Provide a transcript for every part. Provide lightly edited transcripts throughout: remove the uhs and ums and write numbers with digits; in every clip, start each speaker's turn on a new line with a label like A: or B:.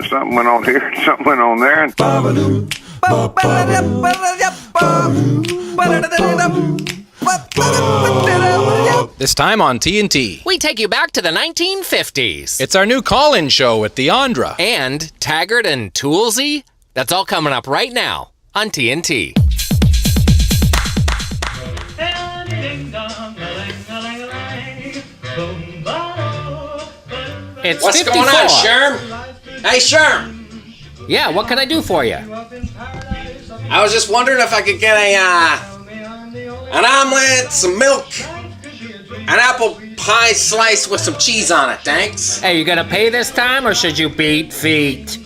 A: something went on here, something went on there. And
B: this time on TNT,
C: we take you back to the 1950s.
B: it's our new call-in show with Deyandra.
C: And Taggart and Toolsey. That's all coming up right now on TNT. It's
D: What's
C: 54.
D: going on, Sherm? Hey, Sherm.
C: Yeah, what can I do for you?
D: I was just wondering if I could get an omelet, some milk, an apple pie slice with some cheese on it, thanks.
C: Hey, you gonna pay this time or should you beat feet?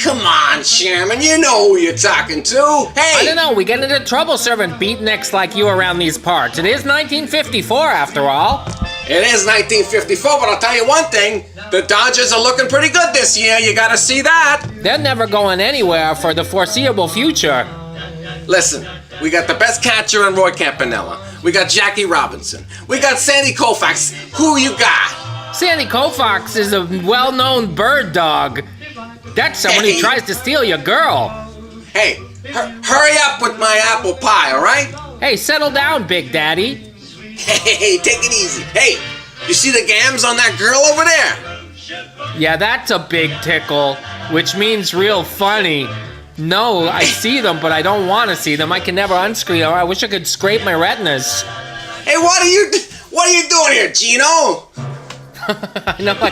D: Come on, Sherman, you know who you're talking to. Hey!
C: I don't know, we get into trouble serving beatniks like you around these parts. It is 1954 after all.
D: It is 1954, but I'll tell you one thing. The Dodgers are looking pretty good this year. You gotta see that.
C: They're never going anywhere for the foreseeable future.
D: Listen, we got the best catcher in Roy Campanella. We got Jackie Robinson. We got Sandy Koufax. Who you got?
C: Sandy Koufax is a well-known bird dog. That's someone who tries to steal your girl.
D: Hey, hurry up with my apple pie, all right?
C: Hey, settle down, Big Daddy.
D: Hey, take it easy. Hey, you see the gams on that girl over there?
C: Yeah, that's a big tickle, which means real funny. No, I see them, but I don't want to see them. I can never unscreen them. I wish I could scrape my retinas.
D: Hey, what are you doing here, Gino?
C: I know, I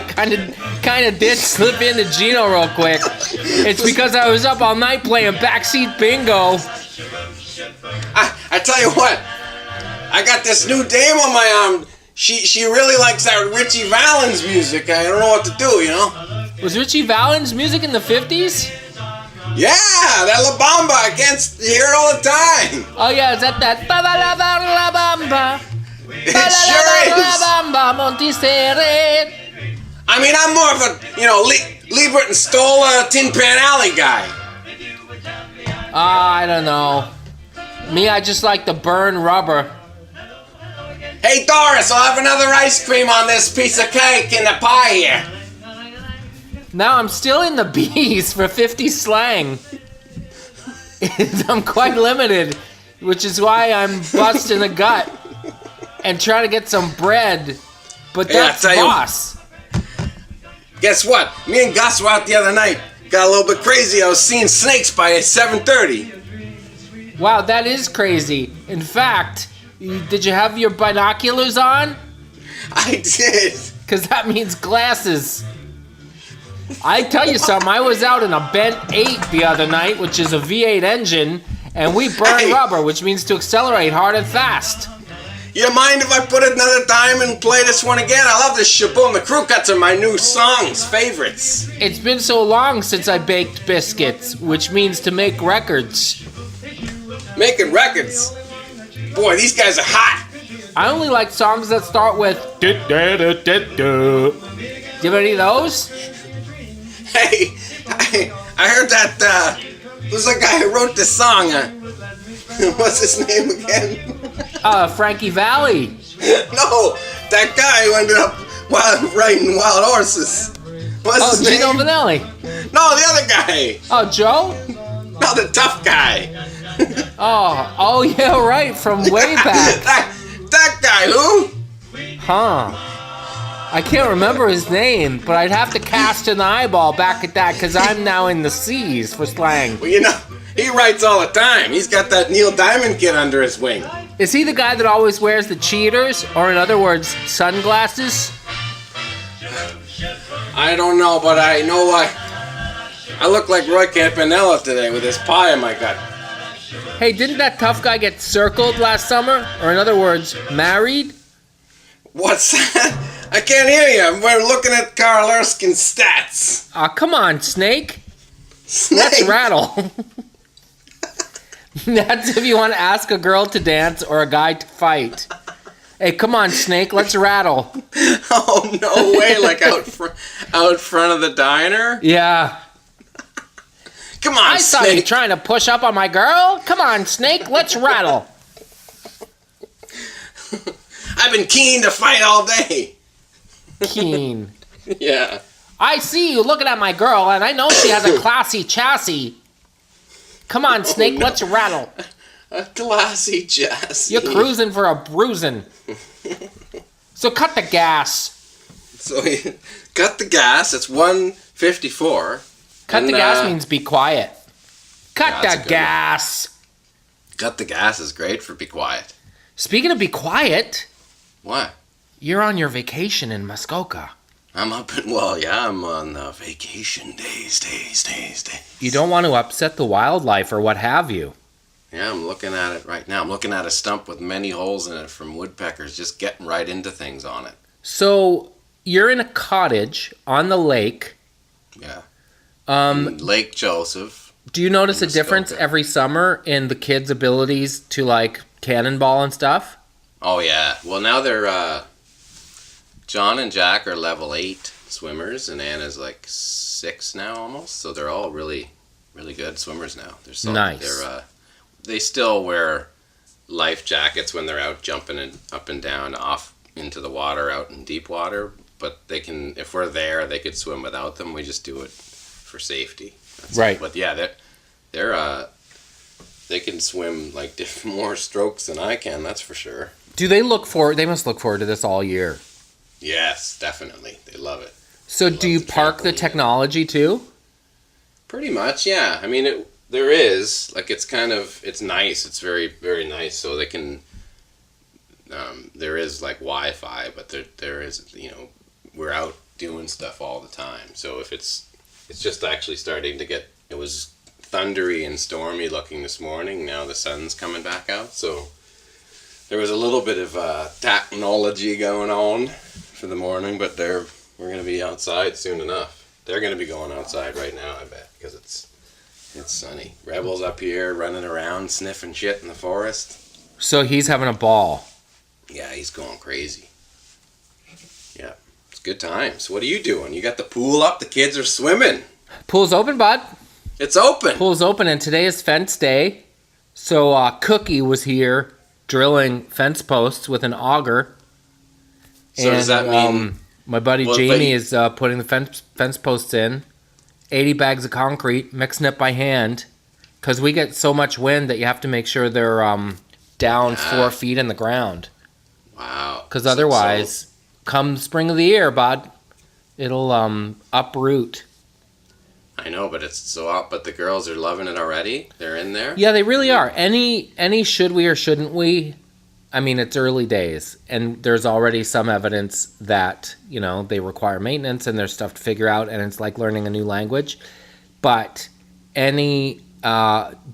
C: kind of did slip into Gino real quick. It's because I was up all night playing backseat bingo.
D: I tell you what, I got this new dame on my arm. She really likes that Richie Valens music. I don't know what to do, you know?
C: Was Richie Valens music in the 50s?
D: Yeah, that La Bamba. I can't hear it all the time.
C: Oh yeah, is that La Bamba?
D: It sure is.
C: Bamba, Monticello.
D: I mean, I'm more of a, Liebert and Stoll, Tin Pan Alley guy.
C: I don't know. Me, I just like to burn rubber.
D: Hey, Doris, I'll have another ice cream on this piece of cake in the pie here.
C: Now I'm still in the B's for 50 slang. I'm quite limited, which is why I'm busting a gut and trying to get some bread. But that's boss.
D: Guess what? Me and Gus were out the other night. Got a little bit crazy. I was seeing snakes by 7:30.
C: Wow, that is crazy. In fact, did you have your binoculars on?
D: I did.
C: Because that means glasses. I tell you something, I was out in a Bent 8 the other night, which is a V8 engine, and we burn rubber, which means to accelerate hard and fast.
D: You mind if I put it another time and play this one again? I love this Shaboom. The Crew Cuts are my new songs, favorites.
C: It's been so long since I baked biscuits, which means to make records.
D: Making records? Boy, these guys are hot.
C: I only like songs that start with do-do-do-do-do. Do you have any of those?
D: Hey, I heard that, who's the guy who wrote this song? What's his name again?
C: Frankie Valli.
D: No, that guy who ended up riding wild horses. What's his
C: Gino
D: name?
C: Vanelli.
D: No, the other guy.
C: Oh, Joe?
D: No, the tough guy.
C: Oh yeah, right, from way back.
D: that guy, who?
C: Huh. I can't remember his name, but I'd have to cast an eyeball back at that because I'm now in the C's for slang.
D: Well, you know, he writes all the time. He's got that Neil Diamond kid under his wing.
C: Is he the guy that always wears the cheaters, or in other words, sunglasses?
D: I don't know, but I know I look like Roy Campanella today with this pie in my gut.
C: Hey, didn't that tough guy get circled last summer? Or in other words, married?
D: What's that? I can't hear you. We're looking at Carl Erskine's stats.
C: Aw, come on, Snake.
D: Snake?
C: Let's rattle. That's if you want to ask a girl to dance or a guy to fight. Hey, come on, Snake, let's rattle.
D: Oh, no way, like out front of the diner?
C: Yeah.
D: Come on,
C: I saw
D: Snake.
C: you trying to push up on my girl. Come on, Snake, let's rattle.
D: I've been keen to fight all day.
C: Keen.
D: Yeah.
C: I see you looking at my girl, and I know she has a classy chassis. Come on, Snake,
D: no.
C: let's rattle.
D: A classy chassis.
C: You're cruising for a bruising. So cut the gas.
D: So you cut the gas. It's 1:54.
C: Cut the gas means be quiet. Cut the gas.
D: Cut the gas is great for be quiet.
C: Speaking of be quiet,
D: What?
C: you're on your vacation in Muskoka.
D: I'm I'm on vacation days.
C: You don't want to upset the wildlife or what have you.
D: Yeah, I'm looking at it right now. I'm looking at a stump with many holes in it from woodpeckers just getting right into things on it.
C: So you're in a cottage on the lake.
D: Yeah.
C: Um,
D: Lake Joseph.
C: Do you notice a
D: Muskoka.
C: difference every summer in the kids' abilities to like cannonball and stuff?
D: Oh, yeah. Well, now they're, John and Jack are level 8 swimmers, and Anna's like 6 now almost. So they're all really, really good swimmers now. They're so,
C: nice.
D: They still wear life jackets when they're out jumping up and down off into the water out in deep water. But they can, if we're there, they could swim without them. We just do it for safety. That's
C: right.
D: It. But yeah, they can swim like more strokes than I can. That's for sure.
C: Do they look forward? They must look forward to this all year.
D: Yes, definitely. They love it.
C: So do you park the technology too?
D: Pretty much, yeah. I mean, there is like it's nice. It's very, very nice. So they can. There is like Wi-Fi, but there is we're out doing stuff all the time. So if it's just actually starting to get. It was thundery and stormy looking this morning. Now the sun's coming back out. So there was a little bit of technology going on for the morning, but we're going to be outside soon enough. They're going to be going outside right now, I bet, because it's sunny. Rebel's up here running around sniffing shit in the forest.
C: So he's having a ball.
D: Yeah, he's going crazy. Yeah, it's good times. What are you doing? You got the pool up. The kids are swimming.
C: Pool's open, bud.
D: It's open.
C: Pool's open, and today is fence day. So Cookie was here drilling fence posts with an auger.
D: So does that mean...
C: my buddy Jamie is putting the fence posts in. 80 bags of concrete, mixing it by hand. Because we get so much wind that you have to make sure they're down 4 feet in the ground.
D: Wow.
C: Because otherwise, come spring of the year, bud, it'll uproot.
D: I know, but but the girls are loving it already. They're in there.
C: Yeah, they really are. Any should we or shouldn't we? I mean, it's early days, and there's already some evidence that they require maintenance and there's stuff to figure out, and it's like learning a new language. But any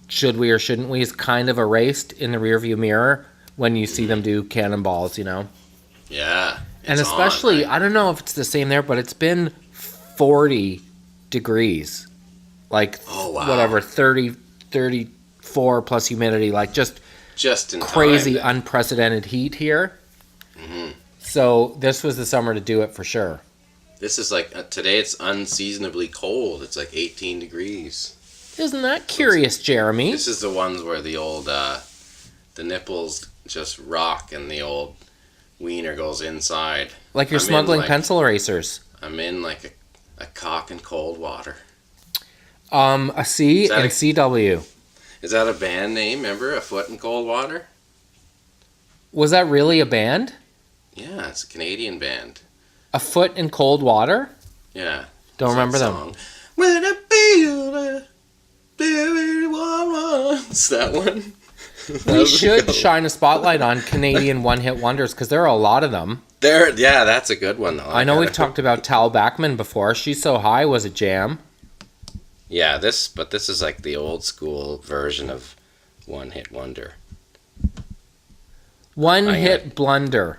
C: should we or shouldn't we is kind of erased in the rearview mirror when you see them do cannonballs.
D: Yeah.
C: And especially,
D: right?
C: I don't know if it's the same there, but it's been 40 degrees, like whatever, 30, 34 plus humidity, like just
D: in
C: crazy,
D: time,
C: unprecedented heat here.
D: Mm-hmm.
C: So this was the summer to do it for sure.
D: This is like today. It's unseasonably cold. It's like 18 degrees.
C: Isn't that curious, Jeremy?
D: This is the ones where the old the nipples just rock and the old wiener goes inside.
C: Like you're smuggling pencil erasers.
D: I'm in like a cock in cold water.
C: A C and CW.
D: Is that a band name? Remember, A Foot in Cold Water?
C: Was that really a band?
D: Yeah, it's a Canadian band.
C: A Foot in Cold Water?
D: Yeah.
C: Don't remember them.
D: When I feel it's that one.
C: We should shine a spotlight on Canadian one-hit wonders because there are a lot of them.
D: Yeah, that's a good one though.
C: I know we've talked about Tal Bachman before. She's So High was a jam.
D: Yeah, this is like the old school version of One Hit Wonder.
C: One Hit Blunder.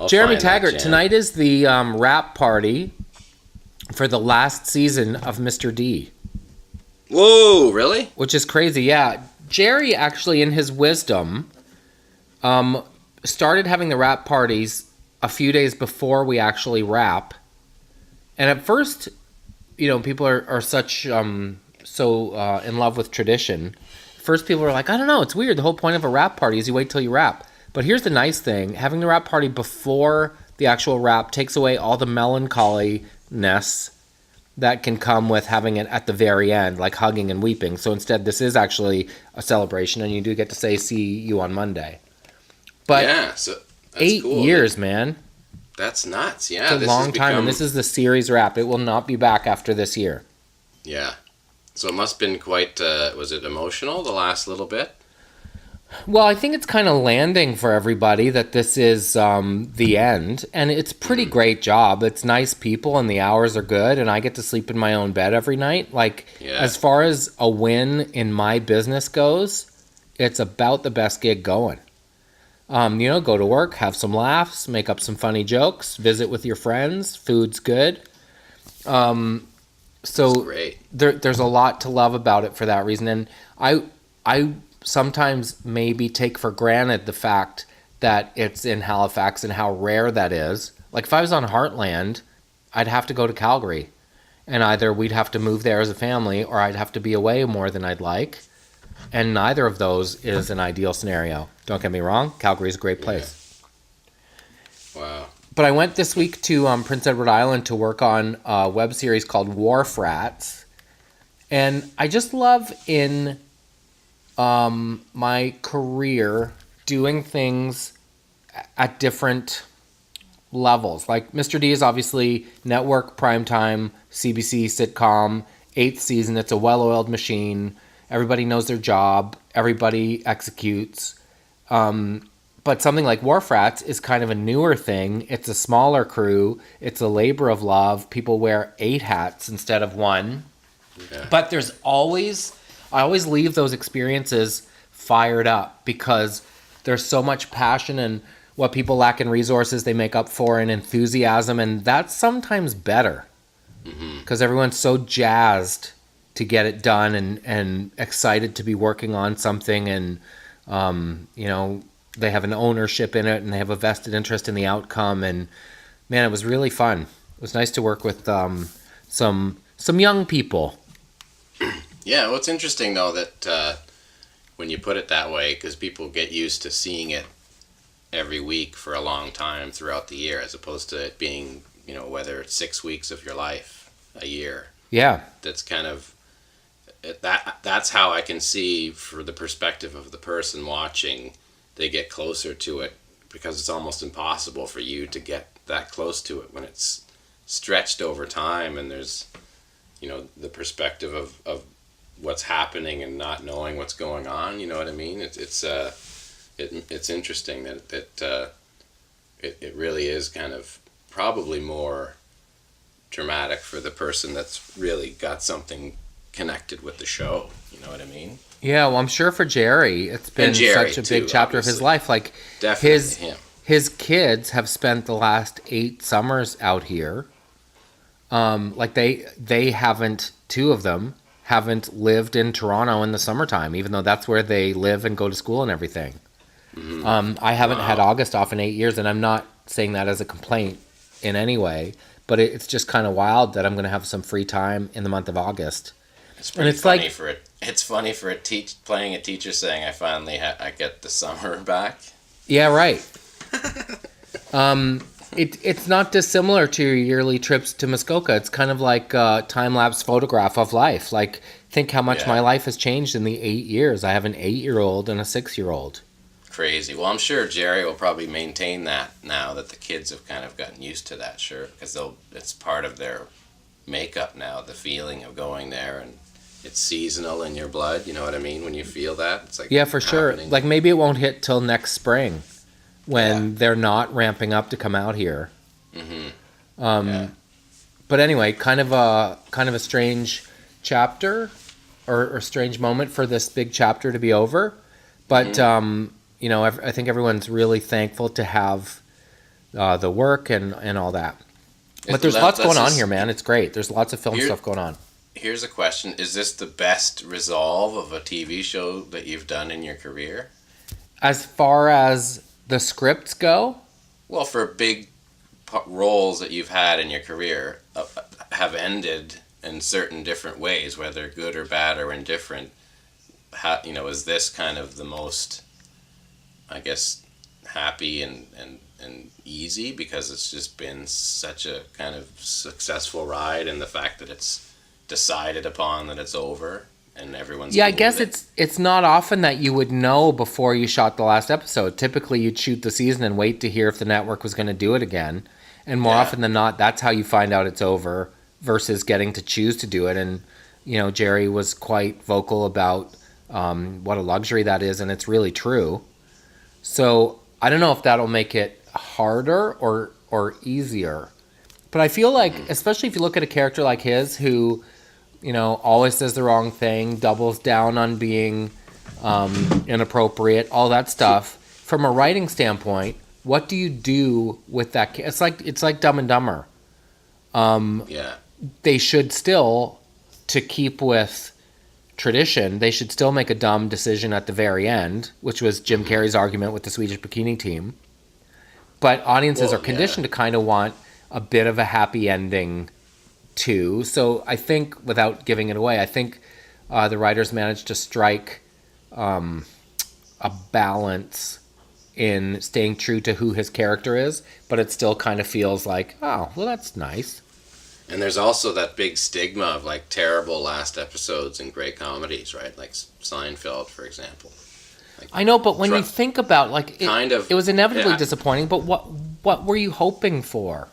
C: Jeremy Taggart, tonight is the rap party for the last season of Mr. D.
D: Whoa, really?
C: Which is crazy, yeah. Jerry actually, in his wisdom, started having the rap parties a few days before we actually rap. And at first, people are such so in love with tradition. First, people are like, I don't know, it's weird. The whole point of a rap party is you wait till you rap. But here's the nice thing. Having the rap party before the actual rap takes away all the melancholy-ness that can come with having it at the very end, like hugging and weeping. So instead, this is actually a celebration, and you do get to say, see you on Monday. But
D: yeah, so that's
C: 8
D: cool.
C: years, man.
D: That's nuts. Yeah,
C: It's a long time, and this is the series wrap. It will not be back after this year.
D: Yeah. So it must have been quite, was it emotional the last little bit?
C: Well, I think it's kind of landing for everybody that this is the end, and it's a pretty great job. It's nice people, and the hours are good, and I get to sleep in my own bed every night. Like, as far as a win in my business goes, it's about the best gig going. Go to work, have some laughs, make up some funny jokes, visit with your friends, food's good. So
D: great.
C: There's a lot to love about it for that reason, and I sometimes maybe take for granted the fact that it's in Halifax and how rare that is. Like if I was on Heartland, I'd have to go to Calgary, and either we'd have to move there as a family or I'd have to be away more than I'd like, and neither of those is an ideal scenario. Don't get me wrong, Calgary's a great place.
D: Yeah. Wow.
C: But I went this week to Prince Edward Island to work on a web series called Wharf Rats, and I just love in my career doing things at different levels. Like Mr. D is obviously network, primetime, CBC sitcom, 8th season. It's a well-oiled machine. Everybody knows their job. Everybody executes. But something like Wharf Rats is kind of a newer thing. It's a smaller crew. It's a labor of love. People wear 8 hats instead of 1. Yeah. But I always leave those experiences fired up because there's so much passion, and what people lack in resources, they make up for in enthusiasm, and that's sometimes better because everyone's so jazzed to get it done and excited to be working on something, and they have an ownership in it and they have a vested interest in the outcome. And man, it was really fun. It was nice to work with some young people.
D: Yeah, well, it's interesting, though, that when you put it that way, because people get used to seeing it every week for a long time throughout the year, as opposed to it being, whether it's 6 weeks of your life, a year.
C: Yeah.
D: That's kind of, that's how I can see, for the perspective of the person watching, they get closer to it, because it's almost impossible for you to get that close to it when it's stretched over time, and there's, the perspective of what's happening and not knowing what's going on. You know what I mean? It's interesting that it really is kind of probably more dramatic for the person that's really got something connected with the show. You know what I mean?
C: Yeah, well, I'm sure for Jerry, it's been such a big chapter of his life. Like
D: definitely
C: his kids have spent the last 8 summers out here. Like they haven't, 2 of them haven't lived in Toronto in the summertime, even though that's where they live and go to school and everything. I haven't had August off in 8 years, and I'm not saying that as a complaint in any way, but it's just kind of wild that I'm going to have some free time in the month of August.
D: It's pretty funny it's funny for playing a teacher saying I finally I get the summer back.
C: Yeah, right. It's not dissimilar to your yearly trips to Muskoka. It's kind of like a time-lapse photograph of life. Like, think how much my life has changed in the 8 years. I have an 8-year-old and a 6-year-old.
D: Crazy. Well, I'm sure Jerry will probably maintain that now that the kids have kind of gotten used to that, sure, because it's part of their makeup now, the feeling of going there, and it's seasonal in your blood, you know what I mean? When you feel that, it's like,
C: yeah, for sure. Like, maybe it won't hit till next spring when they're not ramping up to come out here. But anyway, kind of a strange chapter or strange moment for this big chapter to be over. But I think everyone's really thankful to have the work and all that. But there's lots going on here, man. It's great. There's lots of film stuff going on.
D: Here's a question. Is this the best resolve of a TV show that you've done in your career?
C: As far as the scripts go?
D: Well, for big roles that you've had in your career have ended in certain different ways, whether good or bad or indifferent. Is this kind of the most, I guess, happy and and easy because it's just been such a kind of successful ride, and the fact that it's decided upon that it's over and everyone's
C: Yeah, I
D: cool
C: guess
D: with
C: it's not often that you would know before you shot the last episode. Typically, you'd shoot the season and wait to hear if the network was going to do it again. And more often than not, that's how you find out it's over versus getting to choose to do it. And, Jerry was quite vocal about what a luxury that is, and it's really true. So I don't know if that'll make it harder or easier. But I feel like, especially if you look at a character like his who, always says the wrong thing, doubles down on being inappropriate, all that stuff. From a writing standpoint, what do you do with that? It's like Dumb and Dumber. They should still, to keep with tradition, they should still make a dumb decision at the very end, which was Jim Carrey's argument with the Swedish Bikini Team. But audiences are conditioned to kind of want a bit of a happy ending too. So I think, without giving it away, I think the writers managed to strike a balance in staying true to who his character is, but it still kind of feels like, oh, well, that's nice.
D: And there's also that big stigma of like terrible last episodes in great comedies, right? Like Seinfeld, for example. Like,
C: I know, but when you think about it was inevitably disappointing. But what were you hoping for?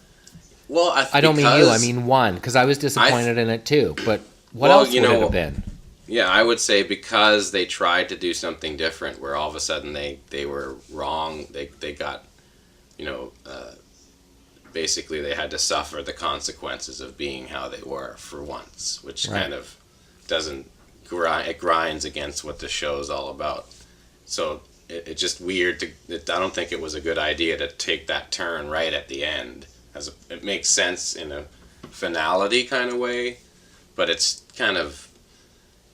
D: Well,
C: I don't mean you. I mean one, because I was disappointed in it too. But what else would it have been?
D: Yeah, I would say because they tried to do something different, where all of a sudden they were wrong. They got, basically they had to suffer the consequences of being how they were for once, which kind of doesn't grind. It grinds against what the show's all about. So it's just weird I don't think it was a good idea to take that turn right at the end. It makes sense in a finality kind of way, but it's kind of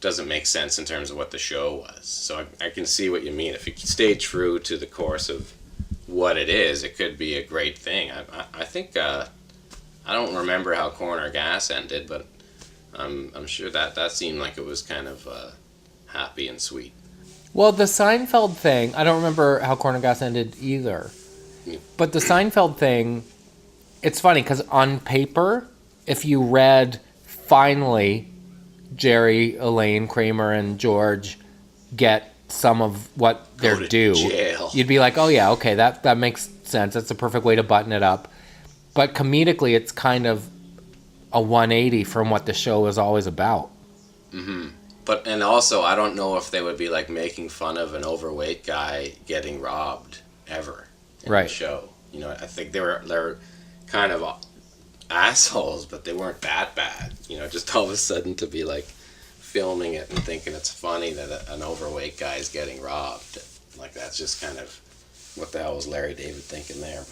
D: doesn't make sense in terms of what the show was. So I can see what you mean. If you stay true to the course of what it is, it could be a great thing. I think I don't remember how Corner Gas ended, but I'm sure that seemed like it was kind of happy and sweet.
C: Well, the Seinfeld thing, I don't remember how Corner Gas ended either. But the Seinfeld thing, it's funny because on paper, if you read finally Jerry, Elaine, Kramer, and George get some of what they're due, you'd be like, oh yeah, okay, that makes sense. That's the perfect way to button it up. But comedically, it's kind of a 180 from what the show is always about.
D: Mm-hmm. And also, I don't know if they would be like making fun of an overweight guy getting robbed ever in the show. I think they're kind of assholes, but they weren't that bad. Just all of a sudden to be like filming it and thinking it's funny that an overweight guy is getting robbed. Like that's just kind of what the hell was Larry David thinking there?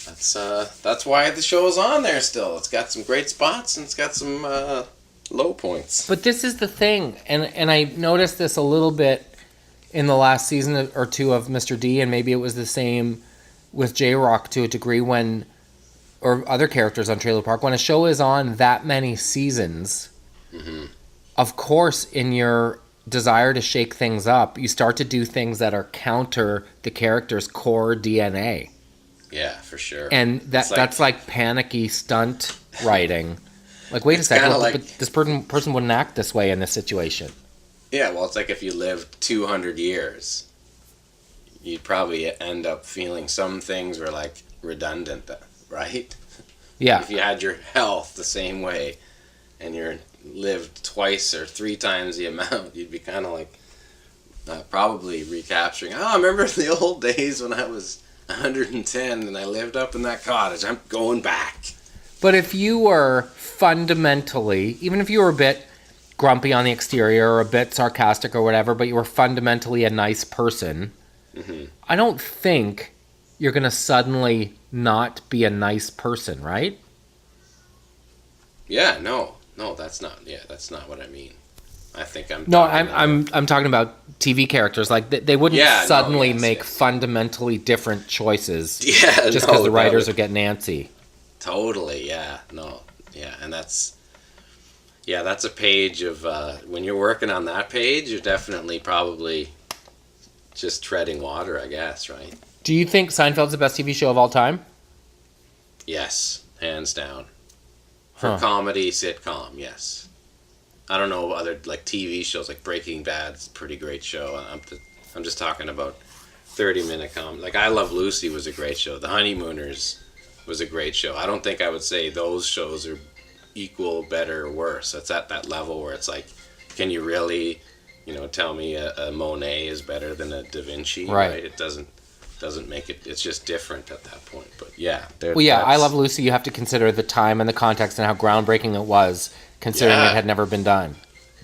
D: But that's why the show is on there still. It's got some great spots and it's got some low points.
C: But this is the thing, and I noticed this a little bit in the last season or two of Mr. D, and maybe it was the same with J-Rock to a degree or other characters on Trailer Park. When a show is on that many seasons, of course, in your desire to shake things up, you start to do things that are counter the character's core DNA.
D: Yeah, for sure.
C: And that's like panicky stunt writing. Like, wait a second, but this person wouldn't act this way in this situation.
D: Yeah, well, it's like if you lived 200 years, you'd probably end up feeling some things were like redundant, right?
C: Yeah.
D: If you had your health the same way and you lived twice or three times the amount, you'd be kind of like probably recapturing, I remember the old days when I was 110 and I lived up in that cottage. I'm going back.
C: But if you were fundamentally, even if you were a bit grumpy on the exterior or a bit sarcastic or whatever, but you were fundamentally a nice person, I don't think you're going to suddenly not be a nice person, right?
D: Yeah, no, that's not what I mean. I think I'm
C: talking about TV characters. Like they wouldn't suddenly make fundamentally different choices just because the writers are getting antsy.
D: Totally, yeah, no, yeah, and that's a page of when you're working on that page, you're definitely probably just treading water, I guess, right?
C: Do you think Seinfeld's the best TV show of all time?
D: Yes, hands down. For comedy, sitcom, yes. I don't know other like TV shows like Breaking Bad's a pretty great show. I'm just talking about 30-minute comedy. Like I Love Lucy was a great show. The Honeymooners was a great show. I don't think I would say those shows are equal, better, or worse. It's at that level where it's like, can you really, tell me a Monet is better than a Da Vinci?
C: Right.
D: It doesn't make it. It's just different at that point. But yeah.
C: Well, yeah, I Love Lucy. You have to consider the time and the context and how groundbreaking it was, considering it had never been done.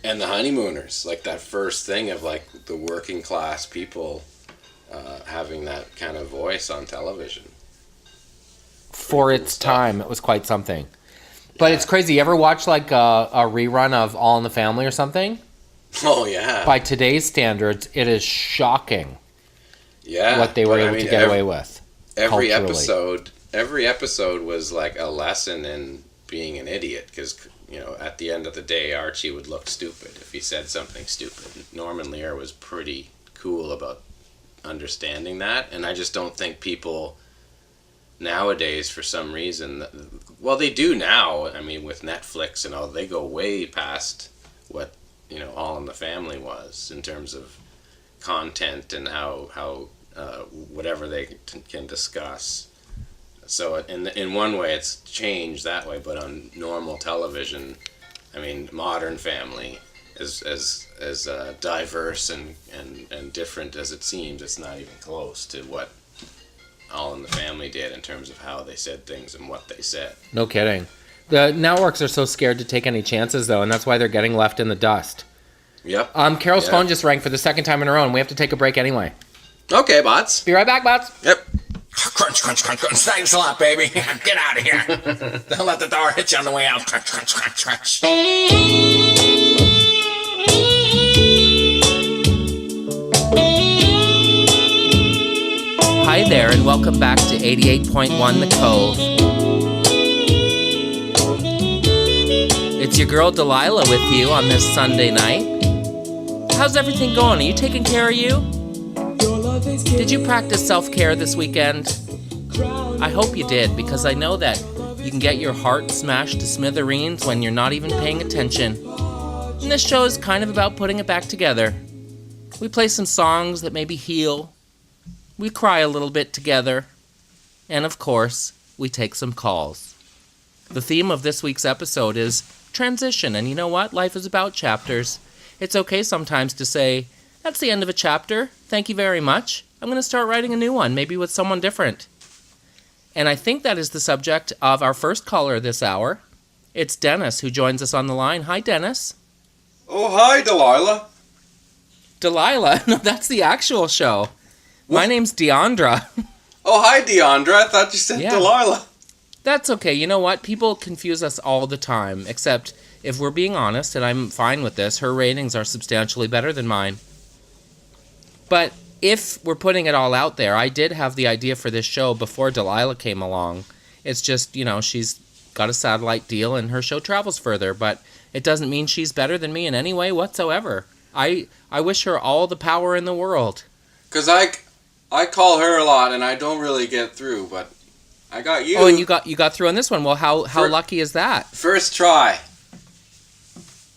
D: And the Honeymooners, like that first thing of like the working class people having that kind of voice on television.
C: For its time, it was quite something. But it's crazy. You ever watch like a rerun of All in the Family or something?
D: Oh, yeah.
C: By today's standards, it is shocking.
D: Yeah.
C: What they were able to get away with.
D: Every episode was like a lesson in being an idiot because, at the end of the day, Archie would look stupid if he said something stupid. Norman Lear was pretty cool about understanding that, and I just don't think people nowadays, for some reason, well, they do now. I mean, with Netflix and all, they go way past what All in the Family was in terms of content and how whatever they can discuss. So in one way, it's changed that way, but on normal television, I mean, Modern Family is as diverse and different as it seems. It's not even close to what All in the Family did in terms of how they said things and what they said.
C: No kidding. The networks are so scared to take any chances, though, and that's why they're getting left in the dust.
D: Yep.
C: Carol's phone just rang for the second time in a row, and we have to take a break anyway.
D: Okay, bots.
C: Be right back, bots.
D: Yep.
E: Crunch, crunch, crunch, crunch. Thanks a lot, baby. Get out of here. Don't let the door hit you on the way out. Crunch, crunch, crunch, crunch.
C: Hi there, and welcome back to 88.1 The Cove. It's your girl Delilah with you on this Sunday night. How's everything going? Are you taking care of you? Did you practice self-care this weekend? I hope you did, because I know that you can get your heart smashed to smithereens when you're not even paying attention. And this show is kind of about putting it back together. We play some songs that maybe heal. We cry a little bit together. And of course, we take some calls. The theme of this week's episode is transition. And you know what? Life is about chapters. It's okay sometimes to say, that's the end of a chapter. Thank you very much. I'm going to start writing a new one, maybe with someone different. And I think that is the subject of our first caller this hour. It's Dennis who joins us on the line. Hi, Dennis.
D: Oh, hi, Delilah.
C: Delilah? No, that's the actual show. My name's Deyandra.
D: Oh, hi, Deyandra. I thought you said Delilah.
C: That's okay. You know what? People confuse us all the time, except if we're being honest, and I'm fine with this, her ratings are substantially better than mine. But if we're putting it all out there, I did have the idea for this show before Delilah came along. It's just, she's got a satellite deal and her show travels further, but it doesn't mean she's better than me in any way whatsoever. I wish her all the power in the world.
D: Because I call her a lot and I don't really get through, but I got you.
C: Oh, and you got through on this one. Well, how lucky is that?
D: First try.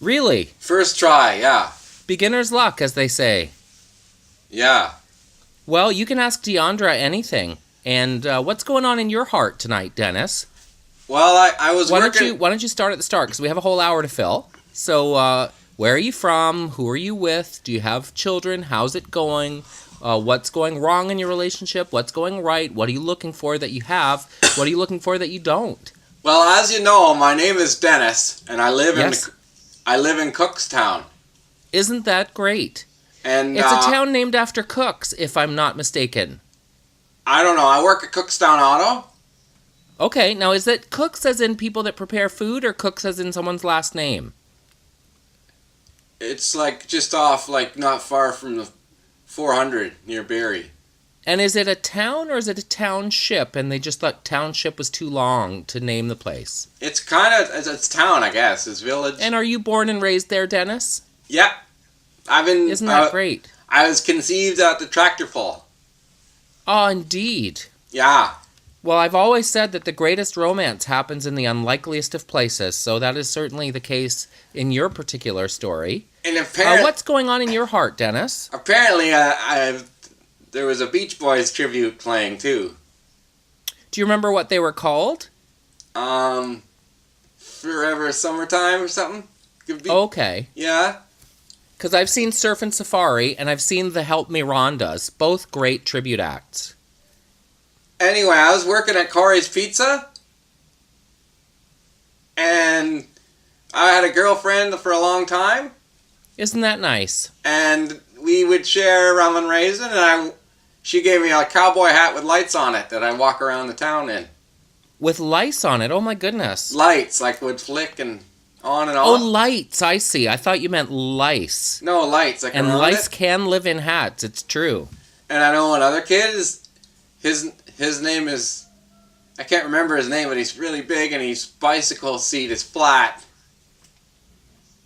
C: Really?
D: First try, yeah.
C: Beginner's luck, as they say.
D: Yeah.
C: Well, you can ask Deyandra anything. And what's going on in your heart tonight, Dennis?
D: Well, I was working...
C: Why don't you start at the start? Because we have a whole hour to fill. So, where are you from? Who are you with? Do you have children? How's it going? What's going wrong in your relationship? What's going right? What are you looking for that you have? What are you looking for that you don't?
D: Well, as you know, my name is Dennis, and I live in Cookstown.
C: Isn't that great?
D: And
C: it's a town named after Cooks, if I'm not mistaken.
D: I don't know. I work at Cookstown Auto.
C: Okay, now is it Cooks as in people that prepare food, or Cooks as in someone's last name?
D: It's like just off, like not far from the 400 near Barrie.
C: And is it a town or is it a township? And they just thought township was too long to name the place.
D: It's kind of it's town, I guess. It's village.
C: And are you born and raised there, Dennis?
D: Yeah.
C: Isn't that great?
D: I was conceived at the tractor pull.
C: Oh, indeed.
D: Yeah.
C: Well, I've always said that the greatest romance happens in the unlikeliest of places, so that is certainly the case in your particular story.
D: And apparently,
C: What's going on in your heart, Dennis?
D: apparently, there was a Beach Boys tribute playing too.
C: Do you remember what they were called?
D: Forever Summertime or something. Could be-
C: Okay.
D: Yeah.
C: Because I've seen Surf and Safari, and I've seen the Help Me Rondas, both great tribute acts.
D: Anyway, I was working at Corey's Pizza, and I had a girlfriend for a long time,
C: Isn't that nice?
D: and we would share rum and raisin, and she gave me a cowboy hat with lights on it that I walk around the town in.
C: With lice on it, oh my goodness.
D: Lights, like would flick and on and
C: Oh,
D: off.
C: lights, I see. I thought you meant lice.
D: No, lights, like
C: And
D: around
C: lice
D: it.
C: can live in hats, it's true.
D: And I know another kid is, his name is, I can't remember his name, but he's really big and his bicycle seat is flat.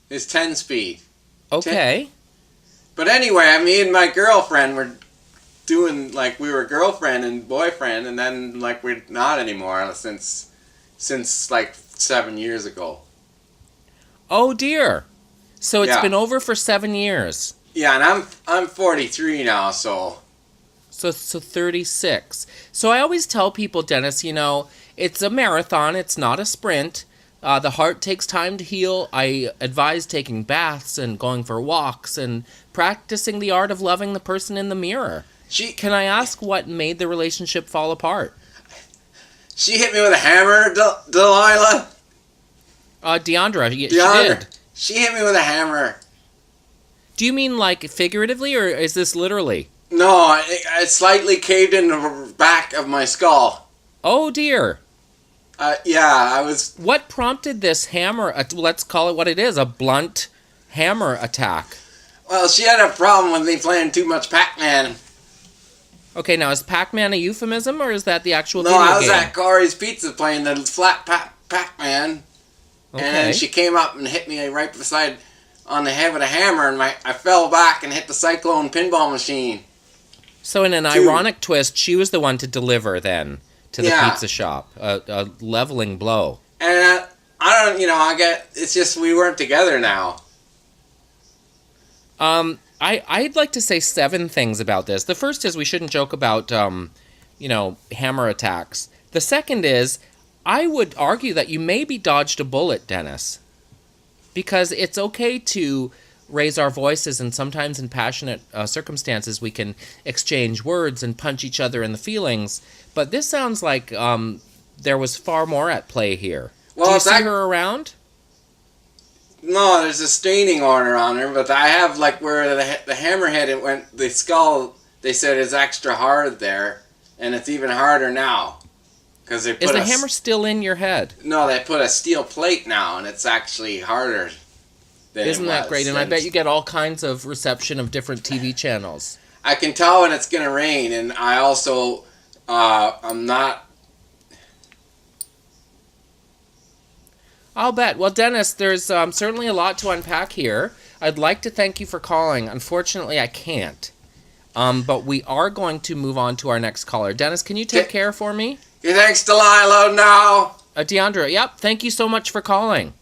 D: His 10-speed.
C: Okay.
D: But anyway, me and my girlfriend were doing, like, we were girlfriend and boyfriend, and then, like, we're not anymore since like, 7 years ago.
C: Oh dear. So it's
D: Yeah.
C: been over for 7 years.
D: Yeah, and I'm 43 now, so...
C: So 36. So I always tell people, Dennis, it's a marathon. It's not a sprint. The heart takes time to heal. I advise taking baths and going for walks and practicing the art of loving the person in the mirror. Can I ask what made the relationship fall apart?
D: She hit me with a hammer, Delilah.
C: Deyandra, she
D: Deyandra.
C: did.
D: She hit me with a hammer.
C: Do you mean like figuratively, or is this literally?
D: No, I slightly caved in the back of my skull.
C: Oh dear.
D: Yeah, I was...
C: What prompted this hammer, let's call it what it is, a blunt hammer attack?
D: Well, she had a problem with me playing too much Pac-Man.
C: Okay, now is Pac-Man a euphemism, or is that the actual
D: No,
C: video
D: I was
C: game?
D: at Corey's Pizza playing the flat Pac-Man.
C: Okay.
D: And she came up and hit me right beside on the head with a hammer, and I fell back and hit the Cyclone pinball machine.
C: So in an ironic twist, she was the one to deliver then to the
D: Yeah.
C: pizza shop, a leveling blow.
D: And I don't, it's just we weren't together now.
C: I'd like to say 7 things about this. The first is we shouldn't joke about, hammer attacks. The second is, I would argue that you maybe dodged a bullet, Dennis. Because it's okay to raise our voices, and sometimes in passionate circumstances we can exchange words and punch each other in the feelings. But this sounds like there was far more at play here.
D: Well,
C: Do you see her around?
D: No, there's a staining order on her, but I have, like, where the hammerhead, it went, the skull, they said is extra hard there, and it's even harder now. Cause they put
C: Is the hammer still in your head?
D: No, they put a steel plate now, and it's actually harder than
C: Isn't
D: it
C: that
D: was.
C: great? And I bet you get all kinds of reception of different TV channels.
D: I can tell when it's going to rain, and I also, I'm not...
C: I'll bet. Well, Dennis, there's certainly a lot to unpack here. I'd like to thank you for calling. Unfortunately, I can't. But we are going to move on to our next caller. Dennis, can you take care for me?
D: Okay, thanks, Delilah, now.
C: Deyandra, yep, thank you so much for calling.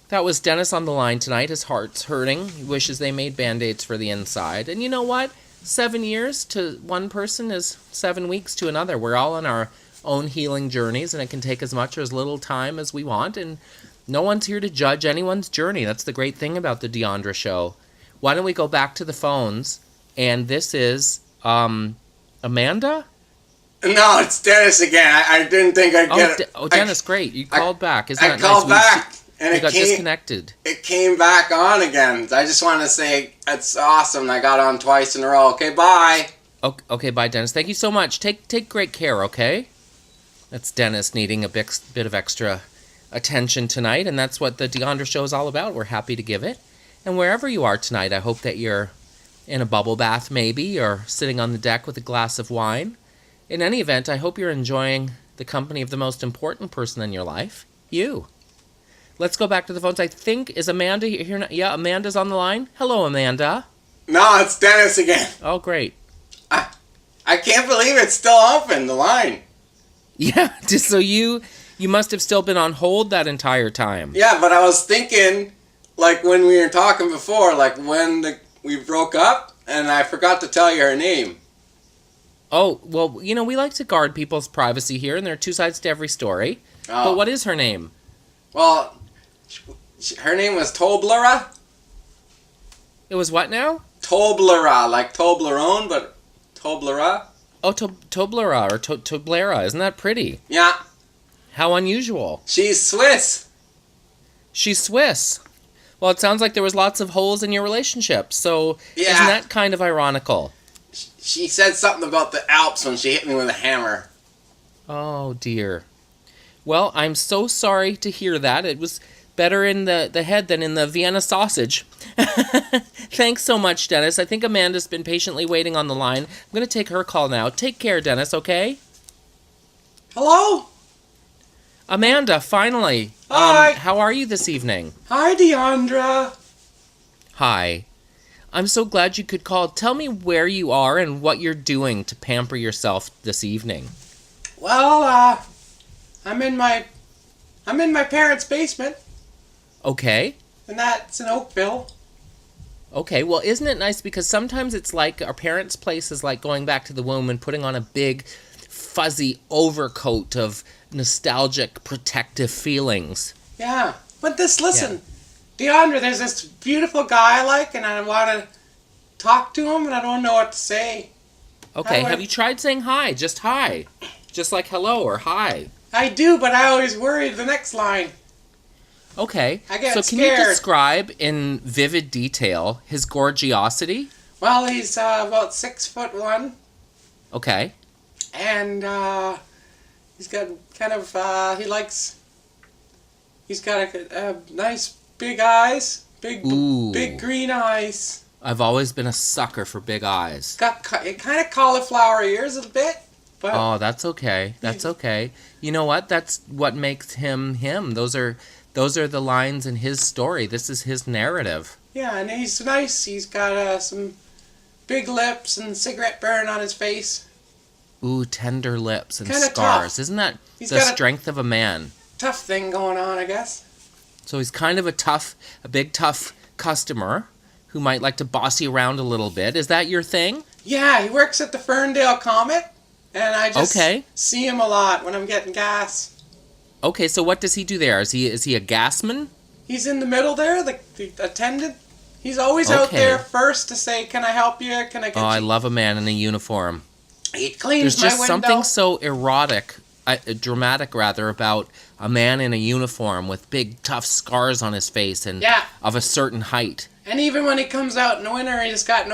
C: That was Dennis on the line tonight. His heart's hurting. He wishes they made Band-Aids for the inside. And you know what? 7 years to one person is 7 weeks to another. We're all on our own healing journeys, and it can take as much or as little time as we want, and no one's here to judge anyone's journey. That's the great thing about the Deyandra Show. Why don't we go back to the phones, and this is, Amanda?
D: No, it's Dennis again. I didn't think I'd get it.
C: Dennis, great. You called back. Isn't that
D: I called
C: nice?
D: back, and
C: we
D: it
C: got
D: came,
C: disconnected.
D: It came back on again. I just want to say it's awesome. I got on twice in a row. Okay, bye.
C: Okay, bye, Dennis. Thank you so much. Take great care, okay? That's Dennis needing a bit of extra attention tonight, and that's what the Deyandra Show is all about. We're happy to give it. And wherever you are tonight, I hope that you're in a bubble bath maybe, or sitting on the deck with a glass of wine. In any event, I hope you're enjoying the company of the most important person in your life, you. Let's go back to the phones. I think, is Amanda here now? Yeah, Amanda's on the line. Hello, Amanda.
D: No, it's Dennis again.
C: Oh, great.
D: I I can't believe it's still open, the line.
C: Yeah, just so you must have still been on hold that entire time.
D: Yeah, but I was thinking, like when we were talking before, like when we broke up, and I forgot to tell you her name.
C: Oh, well, we like to guard people's privacy here, and there are two sides to every story.
D: Oh.
C: But what is her name?
D: Well, her name was Toblerone.
C: It was what now?
D: Toblerone, like Toblerone, but Toblerone.
C: Oh, Toblera or Toblera. Isn't that pretty?
D: Yeah.
C: How unusual.
D: She's Swiss.
C: She's Swiss. Well, it sounds like there was lots of holes in your relationship, so
D: Yeah.
C: isn't that kind of ironical?
D: She said something about the Alps when she hit me with a hammer.
C: Oh, dear. Well, I'm so sorry to hear that. It was better in the head than in the Vienna sausage. Thanks so much, Dennis. I think Amanda's been patiently waiting on the line. I'm going to take her call now. Take care, Dennis, okay?
D: Hello?
C: Amanda, finally.
D: Hi.
C: How are you this evening?
D: Hi, Deyandra.
C: Hi. I'm so glad you could call. Tell me where you are and what you're doing to pamper yourself this evening.
D: Well, I'm in my parents' basement,
C: Okay.
D: and that's in Oakville.
C: Okay, well, isn't it nice? Because sometimes it's like our parents' place is like going back to the womb and putting on a big, fuzzy overcoat of nostalgic, protective feelings.
D: Yeah, but listen, Deyandra, there's this beautiful guy I like, and I want to talk to him, and I don't know what to say.
C: Okay, have you tried saying hi? Just hi. Just like hello or hi.
D: I do, but I always worry the next line.
C: Okay,
D: I get
C: so can you
D: scared.
C: describe in vivid detail his gorgeosity?
D: Well, he's about 6'1",
C: Okay.
D: and he's got kind of he's got a nice big eyes,
C: Ooh.
D: big green eyes.
C: I've always been a sucker for big eyes.
D: Got kind of cauliflower ears a bit, but
C: Oh, that's okay. That's okay. You know what? That's what makes him him. Those are the lines in his story. This is his narrative.
D: yeah, and he's nice. He's got some big lips and cigarette burn on his face.
C: Ooh, tender lips and
D: Kinda
C: scars.
D: tough.
C: Isn't that
D: He's
C: the
D: got a-
C: strength of a man?
D: Tough thing going on, I guess.
C: So he's kind of a big tough customer who might like to boss you around a little bit. Is that your thing?
D: Yeah, he works at the Ferndale Comet, and I just
C: Okay.
D: see him a lot when I'm getting gas.
C: Okay, so what does he do there? Is he a gasman?
D: He's in the middle there, the attendant. He's always out
C: Okay.
D: there first to say, "Can I help you? Can I get
C: Oh, I
D: you?"
C: love a man in a uniform.
D: He cleans
C: There's
D: my
C: just
D: window.
C: something so erotic, dramatic rather, about a man in a uniform with big tough scars on his face and
D: Yeah.
C: of a certain height.
D: And even when he comes out in the winter, he's got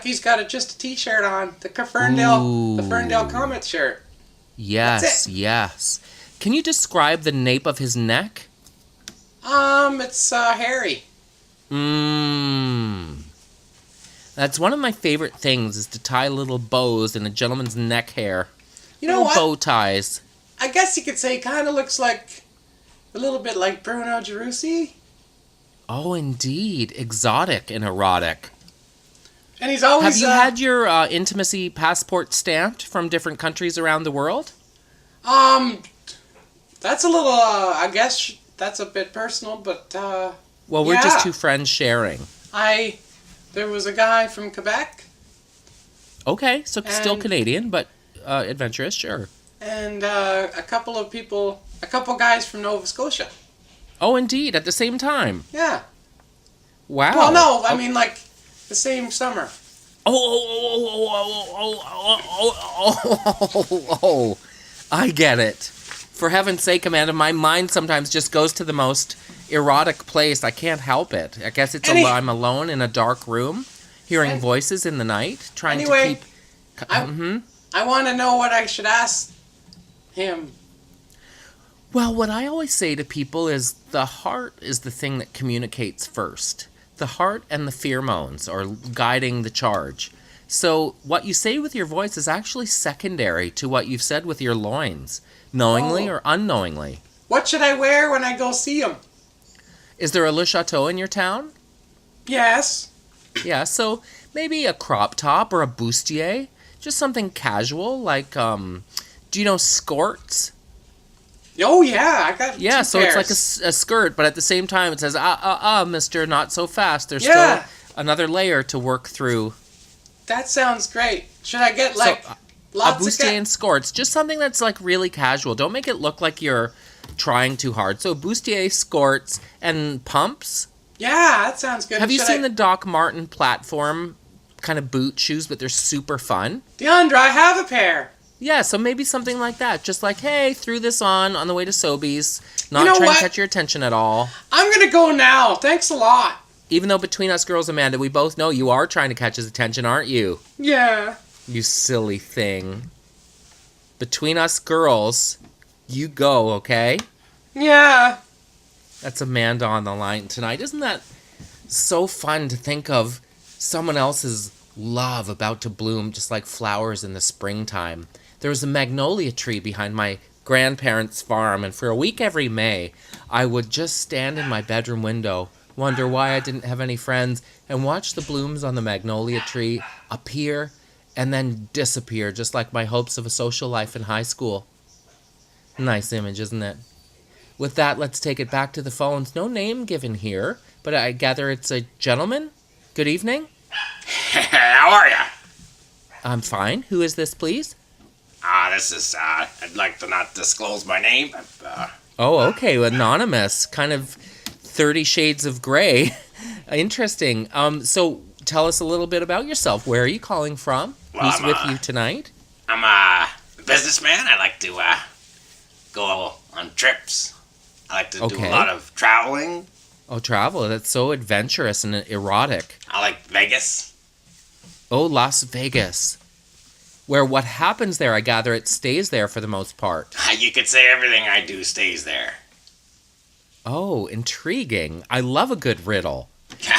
D: he's got just a t-shirt on, the Ferndale Comet shirt.
C: Yes,
D: That's it.
C: yes. Can you describe the nape of his neck?
D: It's hairy.
C: That's one of my favorite things, is to tie little bows in a gentleman's neck hair.
D: You know
C: Little
D: what?
C: bow ties.
D: I guess you could say he kind of looks like a little bit like Bruno Gerussi.
C: Oh, indeed. Exotic and erotic.
D: And he's always
C: Have you had your intimacy passport stamped from different countries around the world?
D: That's a little I guess that's a bit personal, but
C: Well, we're
D: yeah.
C: just two friends sharing.
D: There was a guy from Quebec
C: Okay, so still
D: And-
C: Canadian, but adventurous, sure.
D: and a couple guys from Nova Scotia.
C: Oh, indeed, at the same time.
D: Yeah.
C: Wow.
D: Well, no, I mean like the same summer.
C: Oh, I get it. For heaven's sake, Amanda, my mind sometimes just goes to the most erotic place. I can't help it. I guess it's I'm alone in a dark room, hearing voices in the night, trying
D: Anyway,
C: to keep...
D: I want to know what I should ask him.
C: Well, what I always say to people is the heart is the thing that communicates first. The heart and the pheromones are guiding the charge. So what you say with your voice is actually secondary to what you've said with your loins, knowingly or unknowingly.
D: What should I wear when I go see him?
C: Is there a Le Chateau in your town?
D: Yes.
C: Yeah, so maybe a crop top or a bustier. Just something casual, like, do you know skirts?
D: Oh, yeah, I got
C: Yeah,
D: two
C: so
D: pairs.
C: it's like a skirt, but at the same time it says, mister, not so fast. There's
D: Yeah.
C: still another layer to work through.
D: That sounds great. Should I get,
C: So,
D: like,
C: a
D: lots of...
C: bustier and skirts. Just something that's, like, really casual. Don't make it look like you're trying too hard. So, bustier, skirts, and pumps.
D: Yeah, that sounds good.
C: Have you
D: Should
C: seen the Doc Marten platform kind of boot shoes, but they're super fun?
D: Deyandra, I have a pair.
C: Yeah, so maybe something like that. Just like, hey, threw this on the way to Sobeys. Not
D: You know
C: trying
D: what?
C: to catch your attention at all.
D: I'm going to go now. Thanks a lot.
C: Even though between us girls, Amanda, we both know you are trying to catch his attention, aren't you?
D: Yeah.
C: You silly thing. Between us girls, you go, okay?
D: Yeah.
C: That's Amanda on the line tonight. Isn't that so fun to think of someone else's love about to bloom just like flowers in the springtime? There was a magnolia tree behind my grandparents' farm, and for a week every May, I would just stand in my bedroom window, wonder why I didn't have any friends, and watch the blooms on the magnolia tree appear and then disappear, just like my hopes of a social life in high school. Nice image, isn't it? With that, let's take it back to the phones. No name given here, but I gather it's a gentleman? Good evening?
E: How are ya?
C: I'm fine. Who is this, please?
E: This is, I'd like to not disclose my name.
C: Oh, okay. Anonymous. Kind of 30 Shades of Grey. Interesting. So tell us a little bit about yourself. Where are you calling from?
E: Well,
C: Who's with you tonight?
E: I'm a businessman. I like to, go on trips. I like to do
C: Okay.
E: a lot of traveling.
C: Oh, travel. That's so adventurous and erotic.
E: I like Vegas.
C: Oh, Las Vegas. Where what happens there, I gather it stays there for the most part.
E: You could say everything I do stays there.
C: Oh, intriguing. I love a good riddle.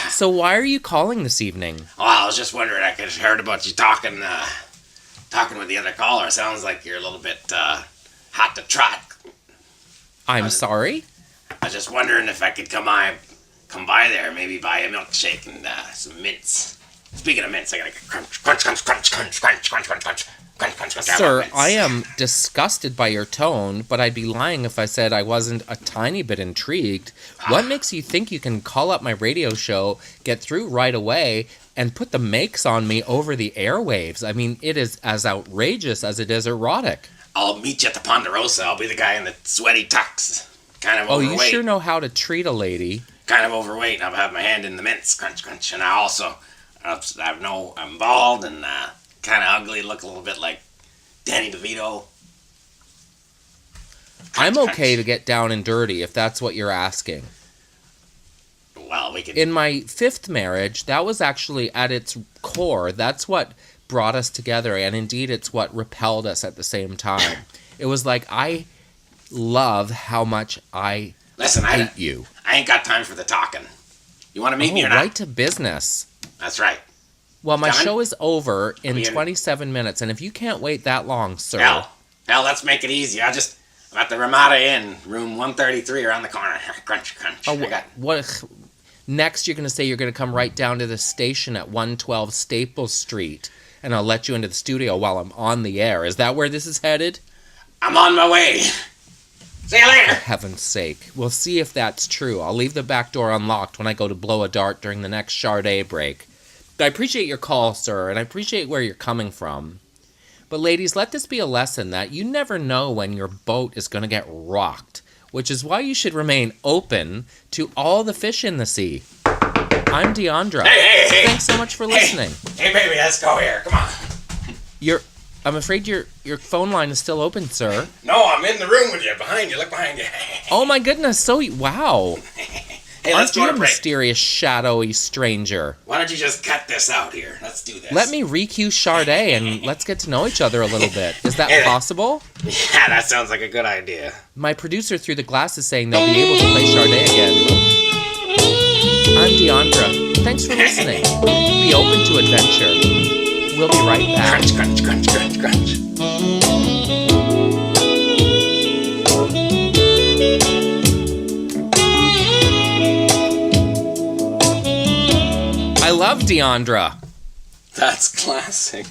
C: So why are you calling this evening?
E: Well, I was just wondering, I could heard about you talking with the other caller. Sounds like you're a little bit, hot to trot.
C: I'm sorry?
E: I was just wondering if I could come by there, maybe buy a milkshake and some mints. Speaking of mints, I gotta get crunch, crunch, crunch, crunch, crunch, crunch, crunch, crunch, crunch, crunch, crunch, crunch.
C: Sir, I am disgusted by your tone, but I'd be lying if I said I wasn't a tiny bit intrigued. What makes you think you can call up my radio show, get through right away, and put the makes on me over the airwaves? I mean, it is as outrageous as it is erotic.
E: I'll meet you at the Ponderosa. I'll be the guy in the sweaty tux. Kind of
C: Oh,
E: overweight.
C: you sure know how to treat a lady.
E: Kind of overweight. I'll have my hand in the mints. Crunch, crunch. And I also, I'm bald and kind of ugly. Look a little bit like Danny DeVito.
C: I'm okay to get down and dirty if that's what you're asking.
E: Well, we could...
C: In my 5th marriage, that was actually at its core. That's what brought us together, and indeed it's what repelled us at the same time. It was like, I love how much I
E: Listen,
C: hate you.
E: I ain't got time for the talking. You want to meet me or not?
C: Right to business.
E: That's right.
C: Well, my
E: Coming?
C: show is over in
E: Are we in?
C: 27 minutes, and if you can't wait that long, sir...
E: Hell, let's make it easy. I'm at the Ramada Inn, room 133 around the corner. Crunch, crunch.
C: Oh,
E: I got...
C: what? Next, you're going to say you're going to come right down to the station at 112 Staples Street, and I'll let you into the studio while I'm on the air. Is that where this is headed?
E: I'm on my way. See you later.
C: For heaven's sake. We'll see if that's true. I'll leave the back door unlocked when I go to blow a dart during the next Sade break. I appreciate your call, sir, and I appreciate where you're coming from. But ladies, let this be a lesson that you never know when your boat is going to get rocked, which is why you should remain open to all the fish in the sea. I'm Deyandra.
E: Hey.
C: Thanks so much for listening.
E: Hey, baby, let's go here. Come on.
C: I'm afraid your phone line is still open, sir.
E: No, I'm in the room with you. Behind you. Look behind you.
C: Oh my goodness, wow.
E: Hey, let's
C: Aren't
E: go
C: you
E: to
C: a
E: break.
C: mysterious, shadowy stranger?
E: Why don't you just cut this out here? Let's do this.
C: Let me re-cue Sade and let's get to know each other a little bit. Is that possible?
E: Yeah, that sounds like a good idea.
C: My producer through the glass is saying they'll be able to play Sade again. I'm Deyandra. Thanks for listening. Be open to adventure. We'll be right back.
E: Crunch, crunch, crunch, crunch, crunch.
C: I love Deyandra.
D: That's classic.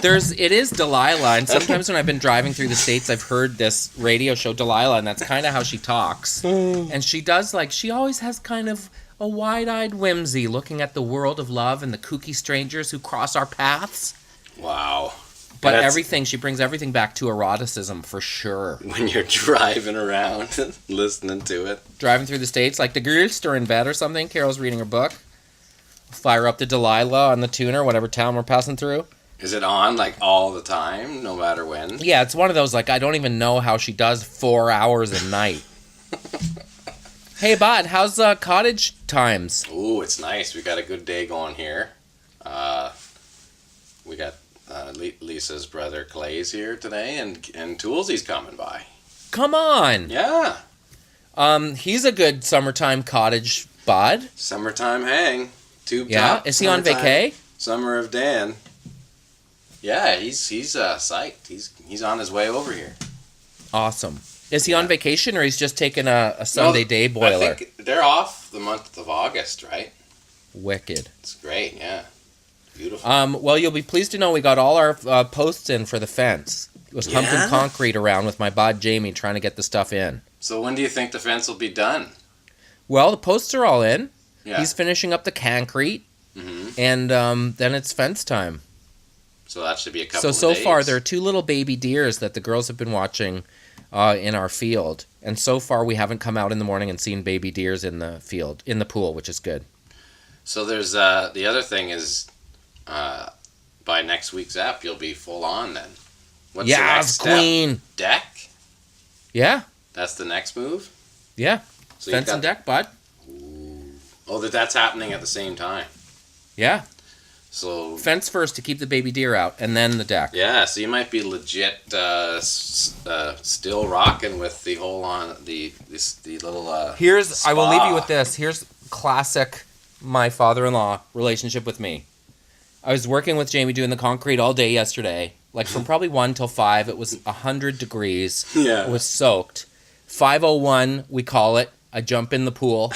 C: It is Delilah, and sometimes when I've been driving through the States, I've heard this radio show, Delilah, and that's kind of how she talks. And she does, she always has kind of a wide-eyed whimsy looking at the world of love and the kooky strangers who cross our paths.
D: Wow.
C: But she brings everything back to eroticism for sure.
D: When you're driving around listening to it.
C: Driving through the States, like the girls are in bed or something, Carol's reading her book. Fire up the Delilah on the tuner, whatever town we're passing through.
D: Is it on all the time, no matter when?
C: Yeah, it's one of those, I don't even know how she does 4 hours a night. Hey, Bud, how's cottage times?
D: Ooh, it's nice. We got a good day going here. We got Lisa's brother Clay's here today, and Toolsey's coming by.
C: Come on.
D: Yeah.
C: He's a good summertime cottage bud.
D: Summertime hang. Tube
C: Yeah.
D: top.
C: Is he on vacay?
D: Summer of Dan. Yeah, he's psyched. He's on his way over here.
C: Awesome. Is he on vacation, or he's just taking a Sunday day boiler?
D: I think they're off the month of August, right?
C: Wicked.
D: It's great, yeah. Beautiful.
C: Well, you'll be pleased to know we got all our posts in for the fence. It was humping concrete around with my bud Jamie trying to get the stuff in.
D: So when do you think the fence will be done?
C: Well, the posts are all in.
D: Yeah.
C: He's finishing up the concrete, and then it's fence time.
D: So that should be a couple of days.
C: So far, there are 2 little baby deers that the girls have been watching in our field. And so far, we haven't come out in the morning and seen baby deers in the field, in the pool, which is good.
D: So there's the other thing is by next week's app, you'll be full on then. What's the next step?
C: Queen.
D: Deck?
C: Yeah.
D: That's the next move?
C: Yeah.
D: So
C: Fence and deck, bud.
D: Oh, that's happening at the same time.
C: Yeah.
D: So
C: Fence first to keep the baby deer out, and then the deck.
D: yeah, so you might be legit still rocking with the whole on the little.
C: I will leave you
D: spa.
C: with this. Here's classic my father-in-law relationship with me. I was working with Jamie doing the concrete all day yesterday, from probably 1 till 5. It was 100 degrees.
D: Yeah.
C: It was soaked. 5:01, we call it. I jump in the pool.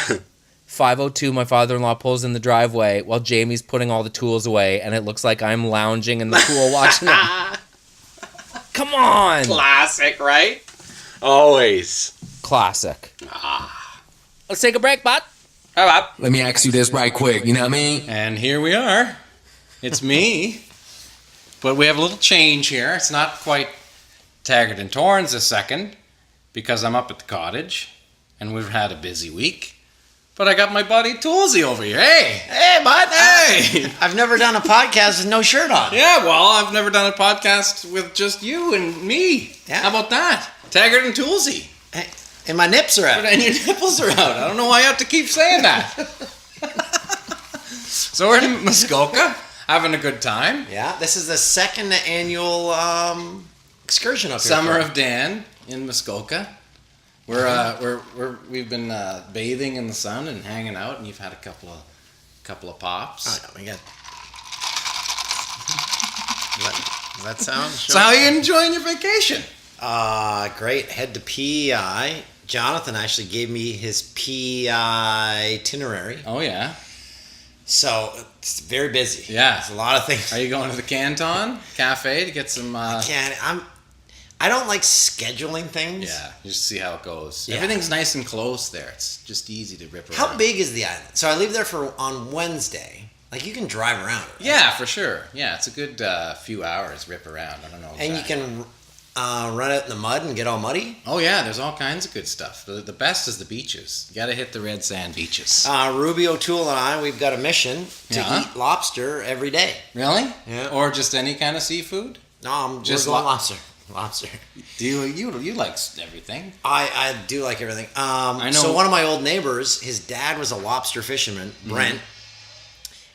C: 5:02, my father-in-law pulls in the driveway while Jamie's putting all the tools away, and it looks like I'm lounging in the pool watching him. Come on!
D: Classic, right? Always.
C: Classic. Let's take a break, bud.
F: Let me ask you this right quick, you know what I mean?
B: And here we are. It's me. But we have a little change here. It's not quite Taggart and Torrens a second, because I'm up at the cottage, and we've had a busy week. But I got my buddy Toolsey over here. Hey!
G: Hey, bud.
B: Hey!
G: I've never done a podcast with no shirt on.
B: Yeah, well, I've never done a podcast with just you and me.
G: Yeah.
B: How about that? Taggart and Toolsey.
G: Hey, and my nips are out.
B: And your nipples are out. I don't know why you have to keep saying that. So we're in Muskoka, having a good time.
G: Yeah, this is the second annual excursion up here.
B: Summer of Dan in Muskoka. We've been bathing in the sun and hanging out, and you've had a couple of pops.
G: Oh, no, we got... Does that sound?
B: So how are you enjoying your vacation?
G: Great. Head to PEI. Jonathan actually gave me his PEI itinerary.
B: Oh yeah.
G: So it's very busy.
B: Yeah.
G: There's a lot of things.
B: Are you going to the Canton Cafe to get some?
G: I don't like scheduling things.
B: Yeah, just see how it goes.
G: Yeah.
B: Everything's nice and close there. It's just easy to rip around.
G: How big is the island? So I leave there on Wednesday. You can drive around it. Right?
B: Yeah, for sure. Yeah, it's a good few hours rip around. I don't know. Exactly.
G: And you can run out in the mud and get all muddy.
B: Oh yeah, there's all kinds of good stuff. The best is the beaches. You got to hit the red sand beaches.
G: Ruby O'Toole and I, we've got a mission to eat lobster every day.
B: Really?
G: Yeah.
B: Or just any kind of seafood?
G: No,
B: Just
G: we're going lobster. Lobster.
B: Do you like everything?
G: I do like everything.
B: I know.
G: So one of my old neighbors, his dad was a lobster fisherman, Brent,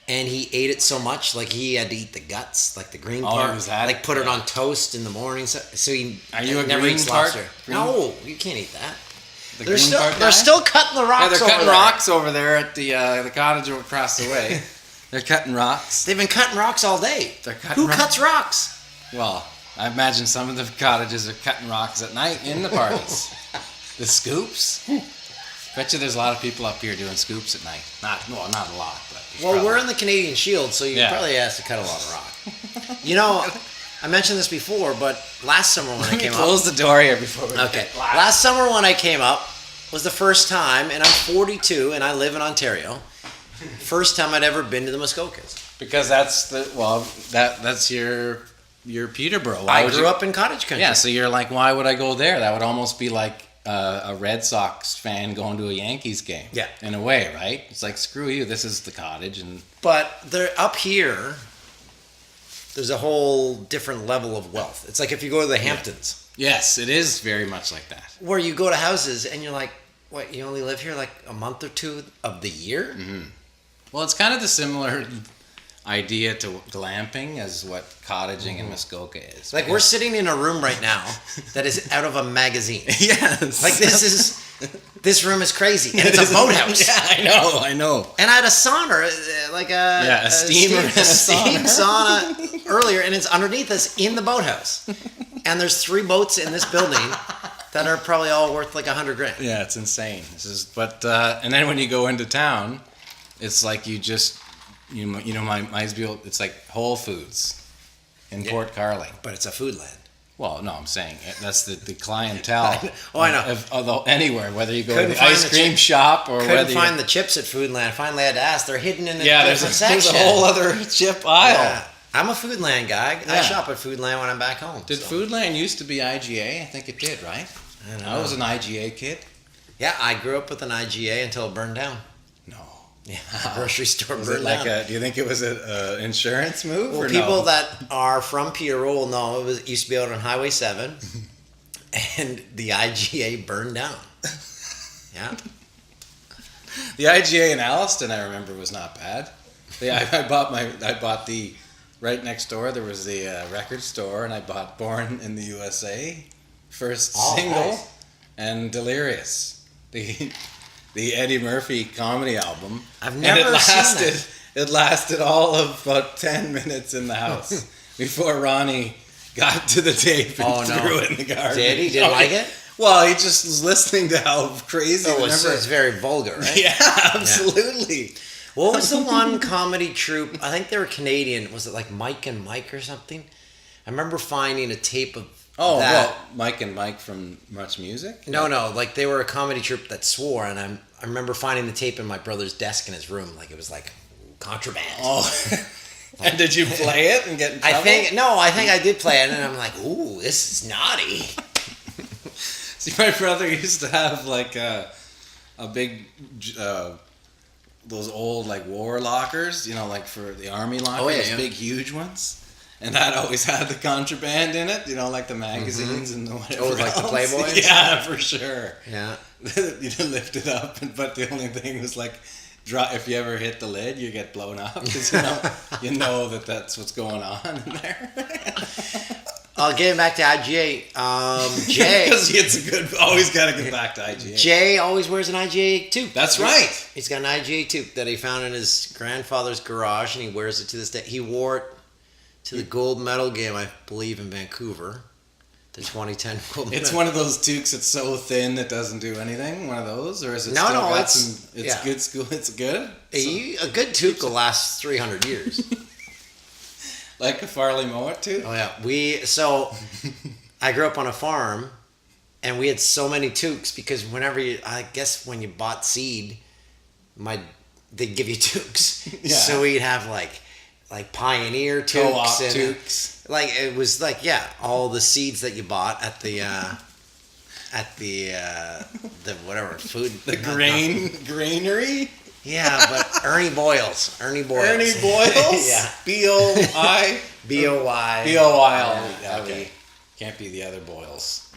G: and he ate it so much, he had to eat the guts, the green part.
B: Was that?
G: Put it on toast in the morning. So he
B: Are you a
G: never
B: green
G: eats
B: part?
G: lobster.
B: Green?
G: No, you can't eat that.
B: The
G: They're
B: green part guy?
G: they're still cutting the rocks.
B: Yeah, they're cutting
G: over there.
B: rocks over there at the cottage across the way. They're cutting rocks.
G: They've been cutting rocks all day.
B: They're cutting
G: Who
B: rocks.
G: cuts rocks?
B: Well, I imagine some of the cottages are cutting rocks at night in the parties. The scoops. Bet you there's a lot of people up here doing scoops at night. Not a lot, but
G: Well, we're in the Canadian Shield, so you probably have to cut a lot of rock. I mentioned this before, but last summer when I came up.
B: Close the door here before we
G: Okay.
B: get live.
G: Last summer when I came up was the first time, and I'm 42 and I live in Ontario. First time I'd ever been to the Muskokas.
B: Because that's that's your Peterborough.
G: I grew up in cottage country.
B: Yeah, so you're like, why would I go there? That would almost be like a Red Sox fan going to a Yankees game.
G: Yeah.
B: In a way, right? It's like, screw you, this is the cottage. And
G: But they're up here. There's a whole different level of wealth. It's like if you go to the Hamptons,
B: yes, it is very much like that.
G: where you go to houses and you're like, what, you only live here like a month or two of the year?
B: Mm-hmm. Well, it's kind of the similar idea to glamping as what cottaging in Muskoka is.
G: Like we're sitting in a room right now that is out of a magazine.
B: Yes.
G: Like this room is crazy, and it's a boathouse.
B: Yeah, I know.
G: And I had a sauna, like a
B: steamer and a
G: steam sauna earlier, and it's underneath us in the boathouse. And there's 3 boats in this building that are probably all worth like $100,000.
B: Yeah, it's insane. And then when you go into town, it's like you just, my it's like Whole Foods in Port Carling.
G: But it's a food land.
B: Well, no, I'm saying that's the clientele.
G: I know.
B: Although anywhere, whether you go
G: Couldn't
B: to the
G: find
B: ice
G: the
B: cream shop or
G: Couldn't
B: whether
G: find the chips at Foodland. Finally had to ask. They're hidden in a
B: there's
G: different section.
B: a whole other chip aisle.
G: Yeah. I'm a Foodland guy. I
B: Yeah.
G: shop at Foodland when I'm back home.
B: Did
G: so.
B: Foodland used to be IGA? I think it did, right?
G: I don't
B: I
G: know.
B: was an IGA kid.
G: Yeah, I grew up with an IGA until it burned down.
B: No.
G: Yeah, the grocery store
B: Was
G: burned
B: it like
G: down.
B: do you think it was an insurance move?
G: Well,
B: or
G: people
B: no?
G: that are from Peterborough will know it used to be out on Highway 7, and the IGA burned down. Yeah.
B: The IGA in Alliston, I remember, was not bad. I bought the right next door. There was the record store, and I bought Born in the USA, first single,
G: nice.
B: and Delirious, the Eddie Murphy comedy album.
G: I've never seen that.
B: It lasted all of about 10 minutes in the house before Ronnie got to the tape and threw it in the garbage.
G: Did he? Didn't like it?
B: Well, he just was listening to how crazy.
G: Oh, it's very vulgar, right?
B: Yeah, absolutely.
G: What was the one comedy troupe? I think they were Canadian. Was it like Mike and Mike or something? I remember finding a tape of that.
B: Mike and Mike from Much Music?
G: No, like they were a comedy troupe that swore, and I remember finding the tape in my brother's desk in his room, like it was like contraband.
B: Oh, and did you play it and get in trouble?
G: I think I did play it, and I'm like, ooh, this is naughty.
B: See, my brother used to have like a big, those old like war lockers, like for the army lockers, those big huge ones. And that always had the contraband in it, like the magazines and the whatever.
G: Oh, like the Playboys?
B: Yeah, for sure.
G: Yeah.
B: You lift it up, but the only thing was like, if you ever hit the lid, you get blown up because you know that's what's going on in there.
G: Getting back to IGA, Jay.
B: Because it's always got to get back to IGA.
G: Jay always wears an IGA tube.
B: That's right.
G: He's got an IGA tube that he found in his grandfather's garage, and he wears it to this day. He wore it to the gold medal game, I believe, in Vancouver. The 2010 gold medal.
B: It's one of those toques that's so thin it doesn't do anything. One of those, or is it?
G: It's
B: good school. It's good.
G: A good toque will last 300 years.
B: Like a Farley Mowat toque?
G: Oh yeah, I grew up on a farm, and we had so many toques because when you bought seed, they'd give you toques.
B: Yeah.
G: So we'd have like Pioneer toques
B: Co-op
G: and
B: toques.
G: like it was like all the seeds that you bought at the whatever food
B: granary.
G: Yeah, but Ernie Boyles.
B: Ernie Boyles?
G: Yeah.
B: B-O-I?
G: B-O-Y.
B: B-O-Y-L.
G: Yeah,
B: Okay. Can't be the other Boyles.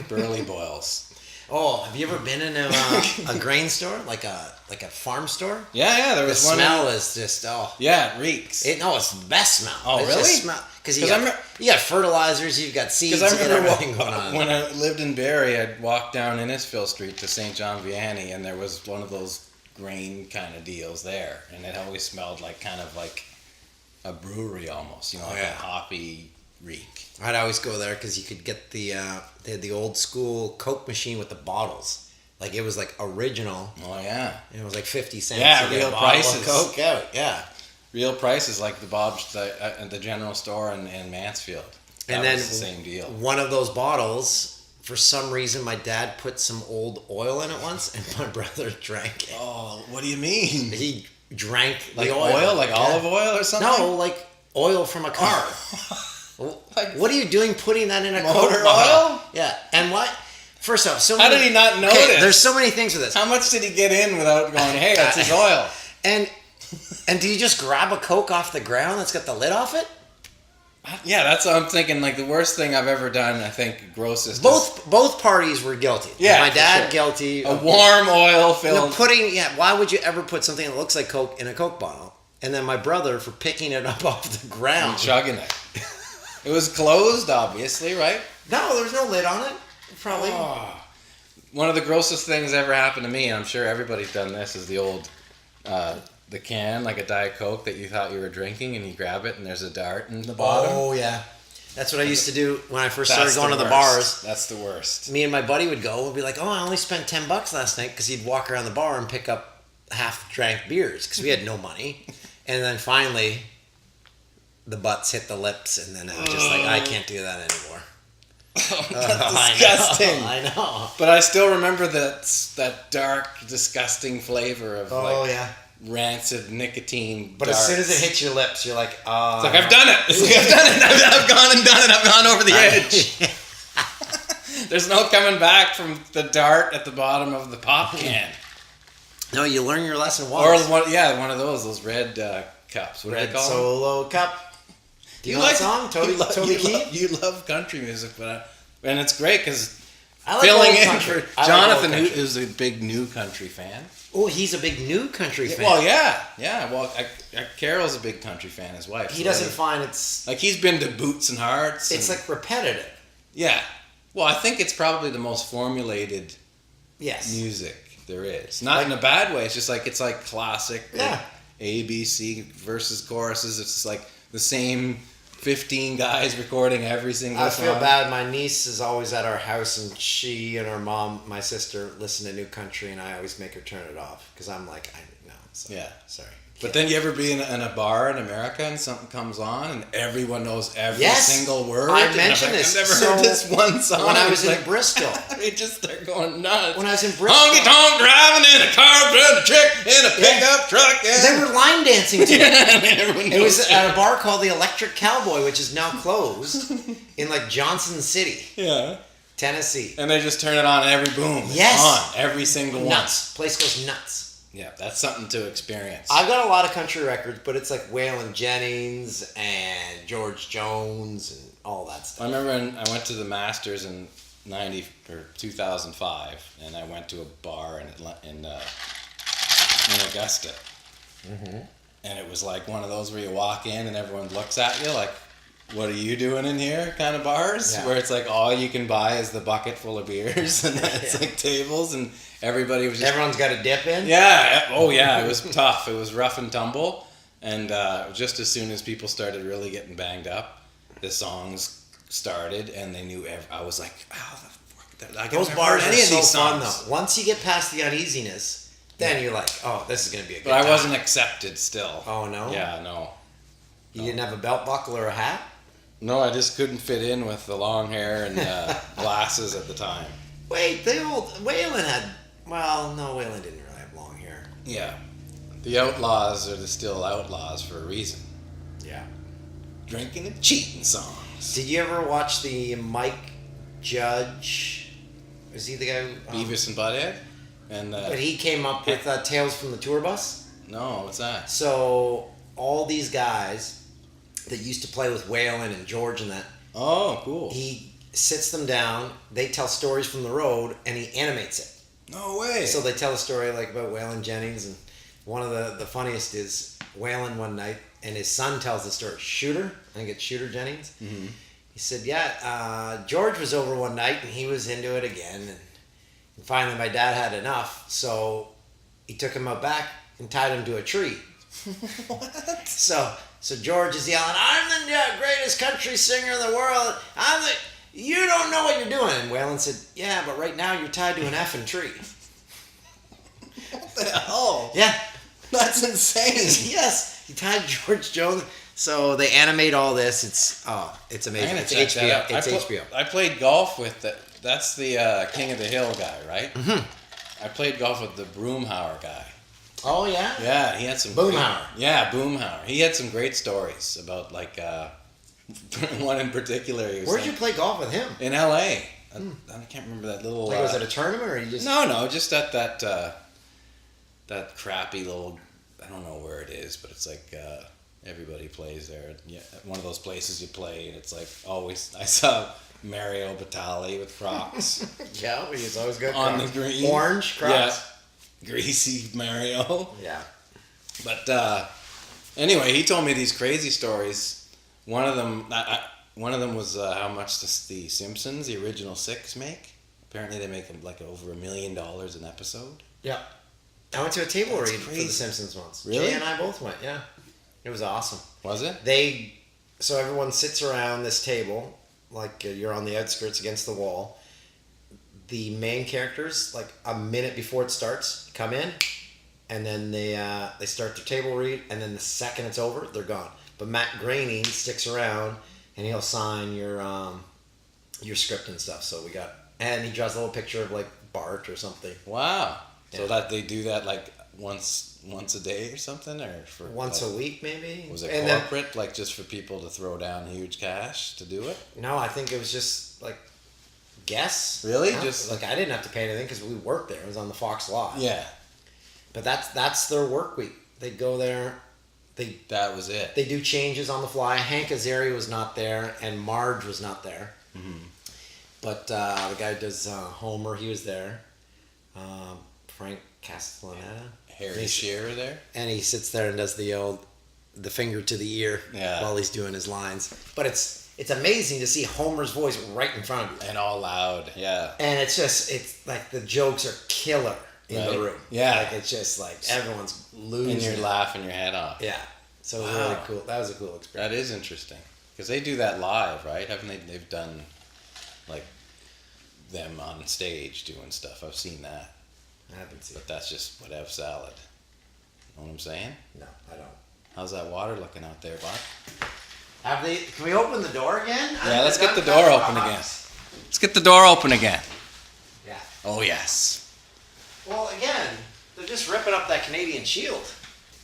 B: Burley Boyles.
G: Oh, have you ever been in a grain store? Like a farm store?
B: Yeah, there was
G: the
B: one.
G: The smell is just,
B: Yeah, it reeks.
G: It's the best smell.
B: Oh, really?
G: Because you got fertilizers, you've got seeds,
B: Because I remember
G: everything going on.
B: when I lived in Barrie, I'd walk down Innisfil Street to St. John Vianney, and there was one of those grain kind of deals there, and it always smelled like kind of like a brewery almost, like a hoppy reek.
G: I'd always go there because you could get they had the old school Coke machine with the bottles. Like it was like original.
B: Oh yeah.
G: And it was like 50 cents.
B: Yeah,
G: to get
B: real
G: a bottle
B: prices.
G: of Coke out. Yeah.
B: Real prices like the Bob's at the general store in Mansfield.
G: And
B: That
G: then
B: was the same deal.
G: one of those bottles, for some reason, my dad put some old oil in it once, and my brother drank it.
B: Oh, what do you mean?
G: He drank
B: Like
G: the
B: oil, like
G: Yeah.
B: olive oil or something?
G: No, like oil from a car.
B: Like
G: What are you doing putting that in a
B: motor
G: Coke bottle?
B: oil?
G: Yeah. And what? First off, so
B: How
G: many,
B: did he not notice?
G: Okay, there's so many things with this.
B: How much did he get in without going, hey, that's his oil?
G: And do you just grab a Coke off the ground that's got the lid off it?
B: Yeah, that's what I'm thinking. Like the worst thing I've ever done, I think, grossest.
G: Both parties were guilty.
B: Yeah,
G: my
B: for
G: dad
B: sure.
G: guilty.
B: A warm oil
G: No,
B: filled.
G: why would you ever put something that looks like Coke in a Coke bottle? And then my brother for picking it up off the
B: and
G: ground.
B: chugging it. It was closed, obviously, right?
G: No, there was no lid on it. Probably.
B: Oh. One of the grossest things ever happened to me, and I'm sure everybody's done this, is the old, the can, like a Diet Coke that you thought you were drinking, and you grab it, and there's a dart in the bottom.
G: Oh, yeah. That's what I used to do when I first
B: That's
G: started going to the
B: worst.
G: bars.
B: That's the worst.
G: Me and my buddy would go and be like, oh, I only spent $10 last night, because he'd walk around the bar and pick up half-drank beers, because we had no money. And then finally, the butts hit the lips, and then it was just like, I can't do that anymore.
B: That's disgusting.
G: I know.
B: But I still remember that dark, disgusting flavor of
G: Oh,
B: like
G: yeah.
B: rancid nicotine.
G: But as soon as it hits your lips, you're like, oh.
B: it's like I've done it. It's like, I've done it. I've gone and done it. I've gone over the edge. There's no coming back from the dart at the bottom of the pop can.
G: No, you learn your lesson once.
B: Or one of those red cups. What do
G: Red
B: they call them?
G: Solo Cup. Do you know that song? Toby Keith?
B: You love country music, and it's great because
G: I like
B: filling
G: old
B: in
G: country.
B: for
G: I like
B: Jonathan,
G: old
B: who
G: country.
B: is a big new country fan.
G: Oh, he's a big new country fan.
B: Well, yeah. Well, Carol's a big country fan. His wife.
G: He doesn't find it's
B: like he's been to Boots and Hearts.
G: it's like repetitive.
B: Yeah. Well, I think it's probably the most formulated
G: Yes.
B: music there is. Not in a bad way. It's just like it's like classic.
G: Yeah.
B: Like A, B, C versus choruses. It's just like the same 15 guys recording every single
G: I
B: song.
G: feel bad. My niece is always at our house, and she and her mom, my sister, listen to new country, and I always make her turn it off because I'm like, no. Sorry.
B: Yeah.
G: Sorry.
B: But then you ever be in a bar in America and something comes on and everyone knows every
G: Yes.
B: single word?
G: I
B: And I'm
G: mentioned
B: like,
G: this.
B: I've never
G: So,
B: heard this one song.
G: When I was
B: It's
G: in
B: like,
G: Bristol.
B: they just start going nuts.
G: When I was in Bristol.
B: Honky tonk driving in a car, driving a chick in a pickup truck.
G: They were line dancing to it.
B: Everyone
G: It was
B: knows
G: at a bar called the Electric Cowboy, which is now closed in like Johnson City,
B: Yeah.
G: Tennessee.
B: And they just turn it on every boom. It's
G: Yes.
B: on every single one.
G: Nuts. Place goes nuts.
B: Yeah, that's something to experience.
G: I've got a lot of country records, but it's like Waylon Jennings and George Jones and all that
B: I
G: stuff.
B: remember I went to the Masters in 2005, and I went to a bar in Augusta. Mm-hmm. And it was like one of those where you walk in and everyone looks at you like, what are you doing in here kind of bars?
G: Yeah.
B: Where it's like all you can buy is the bucket full of beers and then it's like tables and everybody was just...
G: Everyone's got a dip in?
B: Yeah. Oh, yeah. It was tough. It was rough and tumble. And just as soon as people started really getting banged up, the songs started and they knew... I was like, oh, the fuck.
G: Those bars are so fun, though. Once you get past the uneasiness, then you're like, oh, this is going to be a good
B: But I
G: time.
B: wasn't accepted still.
G: Oh, no?
B: Yeah, no.
G: You didn't have a belt buckle or a hat?
B: No, I just couldn't fit in with the long hair and glasses at the time.
G: Wait, the old Waylon had... Well, no, Waylon didn't really have long hair.
B: Yeah. The outlaws are still outlaws for a reason.
G: Yeah.
B: Drinking and cheating songs.
G: Did you ever watch the Mike Judge? Was he the guy who...
B: Beavis and Butthead? And
G: But he came up with Tales from the Tour Bus.
B: no, what's that?
G: So all these guys that used to play with Waylon and George and that,
B: Oh, cool.
G: he sits them down, they tell stories from the road, and he animates it.
B: No way.
G: So they tell a story like about Waylon Jennings, and one of the funniest is Waylon one night, and his son tells the story. Shooter, I think it's Shooter Jennings. Mm-hmm. He said, George was over one night, and he was into it again, and finally my dad had enough, so he took him out back and tied him to a tree. What? So George is yelling, I'm the greatest country singer in the world. You don't know what you're doing. And Waylon said, yeah, but right now you're tied to an effing tree.
B: What the hell?
G: Yeah.
B: That's insane.
G: Yes. He tied George Jones. So they animate all this. It's
B: I'm
G: amazing.
B: gonna
G: It's
B: check
G: HBO.
B: that out.
G: It's HBO.
B: I played golf with that's the King of the Hill guy, right?
G: Mm-hmm.
B: I played golf with the Broomhauer guy.
G: Oh yeah.
B: Yeah, he had some.
G: Boomhauer.
B: Boomhauer. He had some great stories about like one in particular. He was
G: Where'd you play golf with him?
B: In L.A. I can't remember that little.
G: Like, was it a tournament or you just?
B: No, just at that crappy little. I don't know where it is, but it's like everybody plays there. Yeah, one of those places you play, and it's like always. I saw Mario Batali with Crocs
G: Yeah, he's always good.
B: on
G: Crocs.
B: the green.
G: Orange Crocs.
B: Yeah, greasy Mario.
G: Yeah.
B: But anyway, he told me these crazy stories. One of them was how much the Simpsons, the original 6, make. Apparently, they make like over $1 million an episode.
G: Yeah. I went to a table
B: That's
G: read for
B: crazy.
G: The Simpsons once.
B: Really?
G: Jay and I both went. Yeah. It was awesome.
B: Was it?
G: So everyone sits around this table, like you're on the outskirts against the wall. The main characters, like a minute before it starts, come in, and then they start their table read, and then the second it's over, they're gone. But Matt Groening sticks around, and he'll sign your script and stuff. So and he draws a little picture of like Bart or something.
B: Wow. So
G: Yeah.
B: that they do that like once a day or something, or for
G: Once a week, maybe.
B: Was it
G: And then-
B: corporate, like just for people to throw down huge cash to do it?
G: No, I think it was just like guess.
B: Really?
G: Yeah.
B: Just
G: like I didn't have to pay anything because we worked there. It was on the Fox lot.
B: Yeah,
G: But that's their work week. They go there.
B: that was it.
G: They do changes on the fly. Hank Azaria was not there, and Marge was not there.
B: Mm-hmm.
G: But the guy who does Homer, he was there. Frank Castellaneta.
B: Harry Shearer there.
G: And he sits there and does the finger to the ear
B: Yeah.
G: while he's doing his lines. But it's amazing to see Homer's voice right in front of you.
B: And all loud, yeah.
G: And it's like the jokes are killer in
B: Right.
G: the room.
B: Yeah.
G: Like it's just like everyone's losing.
B: And you're
G: it.
B: laughing your head off.
G: Yeah. So it was
B: Wow.
G: really cool. That was a cool experience.
B: That is interesting. Because they do that live, right? Haven't they? They've done like them on stage doing stuff. I've seen that.
G: I haven't seen
B: But
G: it.
B: that's just whatever salad. Know what I'm saying?
G: No, I don't.
B: How's that water looking out there, Bob?
G: Have they? Can we open the door again?
B: Yeah, let's get the door open again. Let's get the door open again.
G: Yeah.
B: Oh, yes.
G: Well, again, they're just ripping up that Canadian Shield.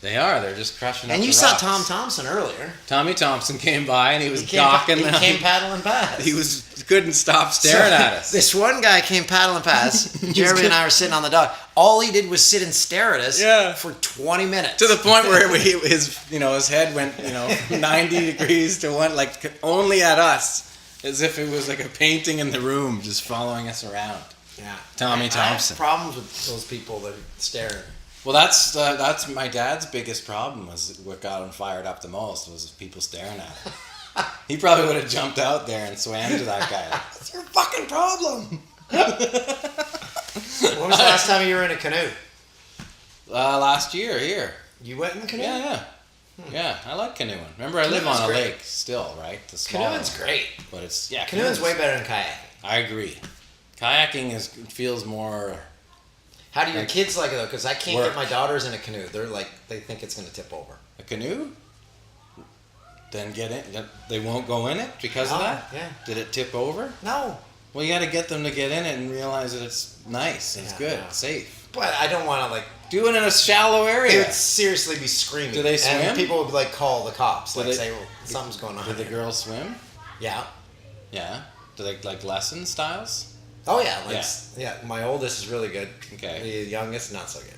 B: They are. They're just crushing up
G: And
B: the
G: you saw
B: rocks.
G: Tom Thompson earlier.
B: Tommy Thompson came by and he was
G: He came,
B: gawking.
G: he came paddling past.
B: He couldn't stop staring at us.
G: This one guy came paddling past. Jeremy and I were sitting on the dock. All he did was sit and stare at us
B: Yeah.
G: for 20 minutes.
B: To the point where his head went, 90 degrees to one, like only at us, as if it was like a painting in the room, just following us around.
G: Yeah.
B: Tommy
G: I have
B: Thompson.
G: problems with those people that stare.
B: Well, that's my dad's biggest problem. Was what got him fired up the most was people staring at him. He probably would have jumped out there and swam to that guy. That's your fucking problem.
G: When was the last time you were in a canoe?
B: Last year here.
G: You went in the canoe?
B: Yeah. I like canoeing. Remember, I live
G: Canoeing's
B: on a
G: great.
B: lake still, right? The small
G: Canoeing's
B: one.
G: great.
B: But it's
G: Canoeing's way better than kayaking.
B: I agree. Kayaking feels more.
G: How do your kids like it though? Because I can't
B: Work.
G: get my daughters in a canoe. They're like, they think it's going to tip over.
B: A canoe? Then get in. They won't go in it because of
G: Oh,
B: that?
G: yeah.
B: Did it tip over?
G: No.
B: Well, you got to get them to get in it and realize that it's nice, it's
G: Yeah,
B: good,
G: no.
B: safe.
G: But I don't want to like.
B: Do it in a shallow
G: They
B: area.
G: would seriously be screaming.
B: Do they swim?
G: And people would like call the cops.
B: Do
G: Like
B: they-
G: say, well, something's going on.
B: Do the
G: here.
B: girls swim?
G: Yeah.
B: Yeah. Do they like lesson styles?
G: Oh yeah. Yeah. My oldest is really good.
B: Okay.
G: The youngest, not so good.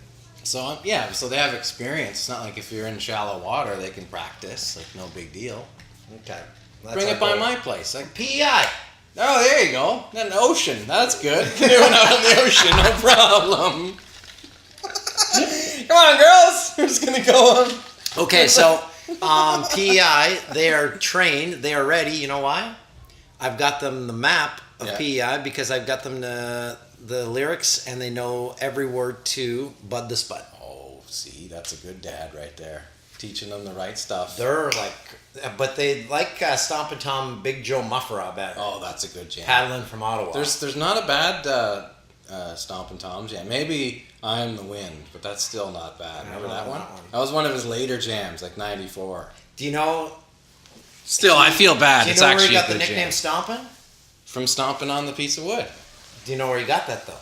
B: So so they have experience. It's not like if you're in shallow water, they can practice. Like no big deal.
G: Okay. That's
B: Bring
G: our
B: it by
G: goal.
B: my place. Like,
G: PEI.
B: oh, there you go. An ocean. That's good. Canoeing out on the ocean, no problem. Come on, girls. We're just gonna go on.
G: Okay, so PEI, they are trained, they are ready. You know why? I've got them the map of
B: Yeah.
G: PEI because I've got them the lyrics and they know every word to Bud the Spud.
B: Oh, see, that's a good dad right there. Teaching them the right stuff.
G: They're like, but they like Stompin' Tom, Big Joe Muffera better.
B: Oh, that's a good jam.
G: Paddling from Ottawa.
B: There's not a bad Stompin' Tom jam. Maybe I'm the Wind, but that's still not bad. Remember
G: don't
B: that
G: know
B: one?
G: that one.
B: That was one of his later jams, like '94.
G: Do you know
B: Still, I feel bad.
G: Do you
B: It's
G: know where
B: actually
G: he got
B: a
G: the
B: good
G: nickname
B: jam.
G: Stompin'?
B: From stomping on the piece of wood.
G: Do you know where he got that, though?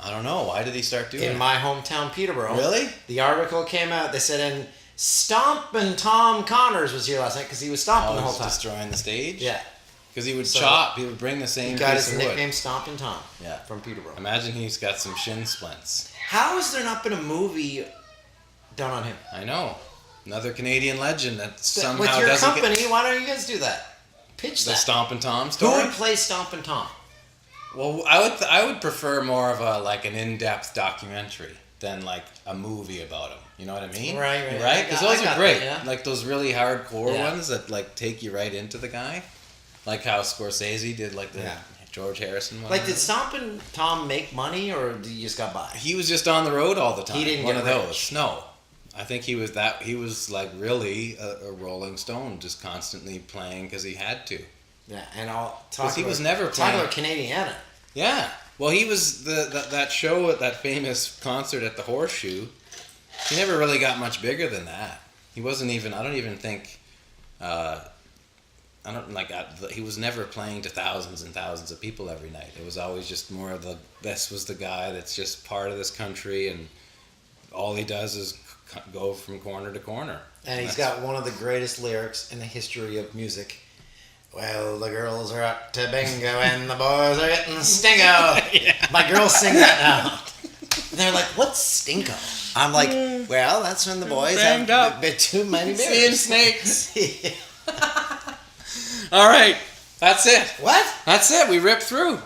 B: I don't know. Why did he start doing
G: In
B: it?
G: my hometown, Peterborough.
B: Really?
G: The article came out. They said, and Stompin' Tom Connors was here last night because he was stomping the whole time.
B: Destroying the stage?
G: Yeah.
B: Because he would
G: So-
B: chop. He would bring the same
G: He got
B: piece
G: his
B: of wood.
G: nickname Stompin' Tom.
B: Yeah.
G: From Peterborough.
B: Imagine he's got some shin splints.
G: How has there not been a movie done on him?
B: I know. Another Canadian legend that somehow
G: With your
B: doesn't
G: company,
B: get
G: why don't you guys do that? Pitch
B: the
G: that.
B: Stompin' Tom
G: Who
B: story.
G: would play Stompin' Tom?
B: Well, I would prefer more of a like an in-depth documentary than like a movie about him. You know what I mean?
G: Right.
B: Because
G: I
B: those
G: got
B: are great.
G: that, yeah.
B: Like those really hardcore
G: Yeah.
B: ones that like take you right into the guy, like how Scorsese did, like the George Harrison one.
G: Like, did Stompin' Tom make money, or did you just got by?
B: He was just on the road all the time.
G: He didn't
B: one
G: get
B: of
G: rich.
B: those. No, I think he was that. He was like really a Rolling Stone, just constantly playing because he had to.
G: Yeah, and I'll talk.
B: He
G: about,
B: was never
G: talk
B: playing.
G: about Canadiana.
B: Yeah. Well, he was that show at that famous concert at the Horseshoe. He never really got much bigger than that. He wasn't even. I don't even think. He was never playing to thousands and thousands of people every night. It was always just more of the. This was the guy that's just part of this country, and all he does is go from corner to corner.
G: And he's got one of the greatest lyrics in the history of music. Well, the girls are up to bingo and the boys are getting stingo. My girls sing that now. And they're like, what's stingo? I'm like, well, that's when the boys
B: Banged
G: have
B: up.
G: a bit too many
B: Seeing
G: beers.
B: snakes. All right, that's it.
G: What?
B: That's it. We ripped through.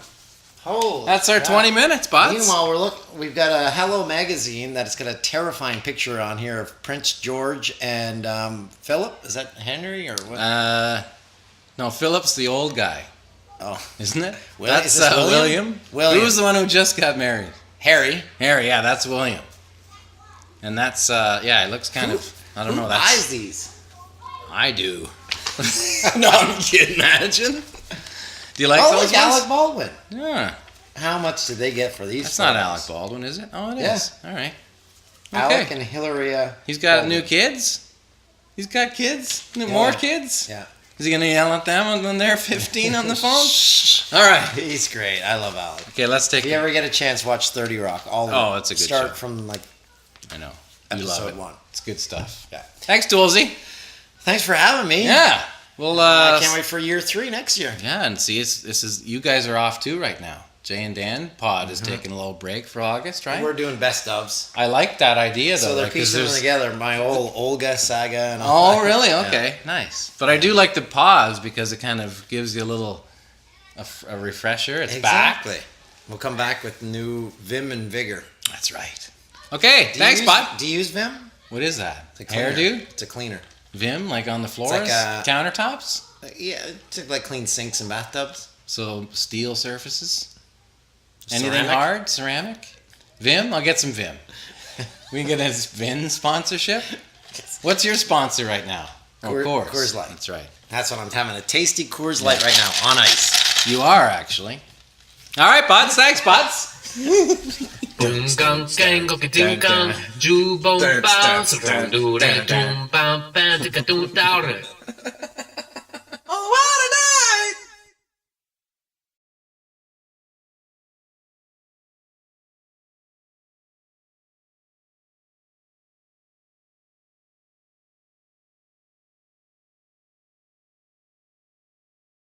G: Holy
B: That's our
G: crap.
B: 20 minutes, Bots.
G: Meanwhile, we've got a Hello magazine that's got a terrifying picture on here of Prince George and Philip. Is that Henry or what?
B: No, Philip's the old guy,
G: Oh,
B: isn't it?
G: Is
B: That's
G: this
B: William.
G: William.
B: Who's the one who just got married?
G: Harry.
B: Harry, yeah, that's William. And that's, it looks kind of, I don't know.
G: Who
B: That's
G: buys these?
B: I do. No, I'm kidding. Imagine. Do you like
G: Oh,
B: those
G: look,
B: ones?
G: Alec Baldwin.
B: Yeah.
G: How much did they get for these?
B: That's not
G: photos?
B: Alec Baldwin, is it? Oh, it
G: Yeah.
B: is. All right.
G: Alec
B: Okay.
G: and Hilaria.
B: He's got
G: Baldwin.
B: new kids? He's got kids? More kids?
G: Yeah.
B: Is he going to yell at them when they're 15 on the phone? All right.
G: He's great. I love Alec.
B: Okay, let's take
G: If you ever get a chance, watch 30 Rock. All of
B: Oh,
G: it.
B: it's a good
G: Start
B: show.
G: from like
B: I know. You love
G: episode
B: it.
G: 1.
B: It's good stuff.
G: Yeah.
B: Thanks, Toolsey.
G: Thanks for having me.
B: Yeah. Well,
G: I can't wait for year 3 next year.
B: Yeah, and see, this is you guys are off too right now. Jay and Dan Pod is taking a little break for August, right?
G: We're doing best ofs.
B: I like that idea though.
G: So they're
B: like, 'cause
G: piecing them
B: there's-
G: together. My old Olga saga and all
B: Oh,
G: that.
B: really?
G: Yeah.
B: Okay, nice. But I do like the pause because it kind of gives you a little a refresher. It's
G: Exactly.
B: back.
G: We'll come back with new vim and vigor.
B: That's right. Okay,
G: Do you
B: thanks,
G: use-
B: Bud.
G: Do you use Vim?
B: What is that?
G: It's a cleaner.
B: Hairdo?
G: It's a cleaner.
B: Vim, like on the floors,
G: like a-
B: countertops.
G: Yeah, to like clean sinks and bathtubs.
B: So steel surfaces. Anything
G: Ceramic?
B: hard? Ceramic? Vim? I'll get some Vim. We can get a Vim sponsorship. What's your sponsor right now?
G: Coors Light.
B: That's right.
G: That's what I'm having. A tasty Coors Light right now on ice.
B: You are actually. All right, Buds. Thanks, Buds.
C: Dum gum gang go ding gum, jubon bounce, dum dum bam bam, ticka dum down.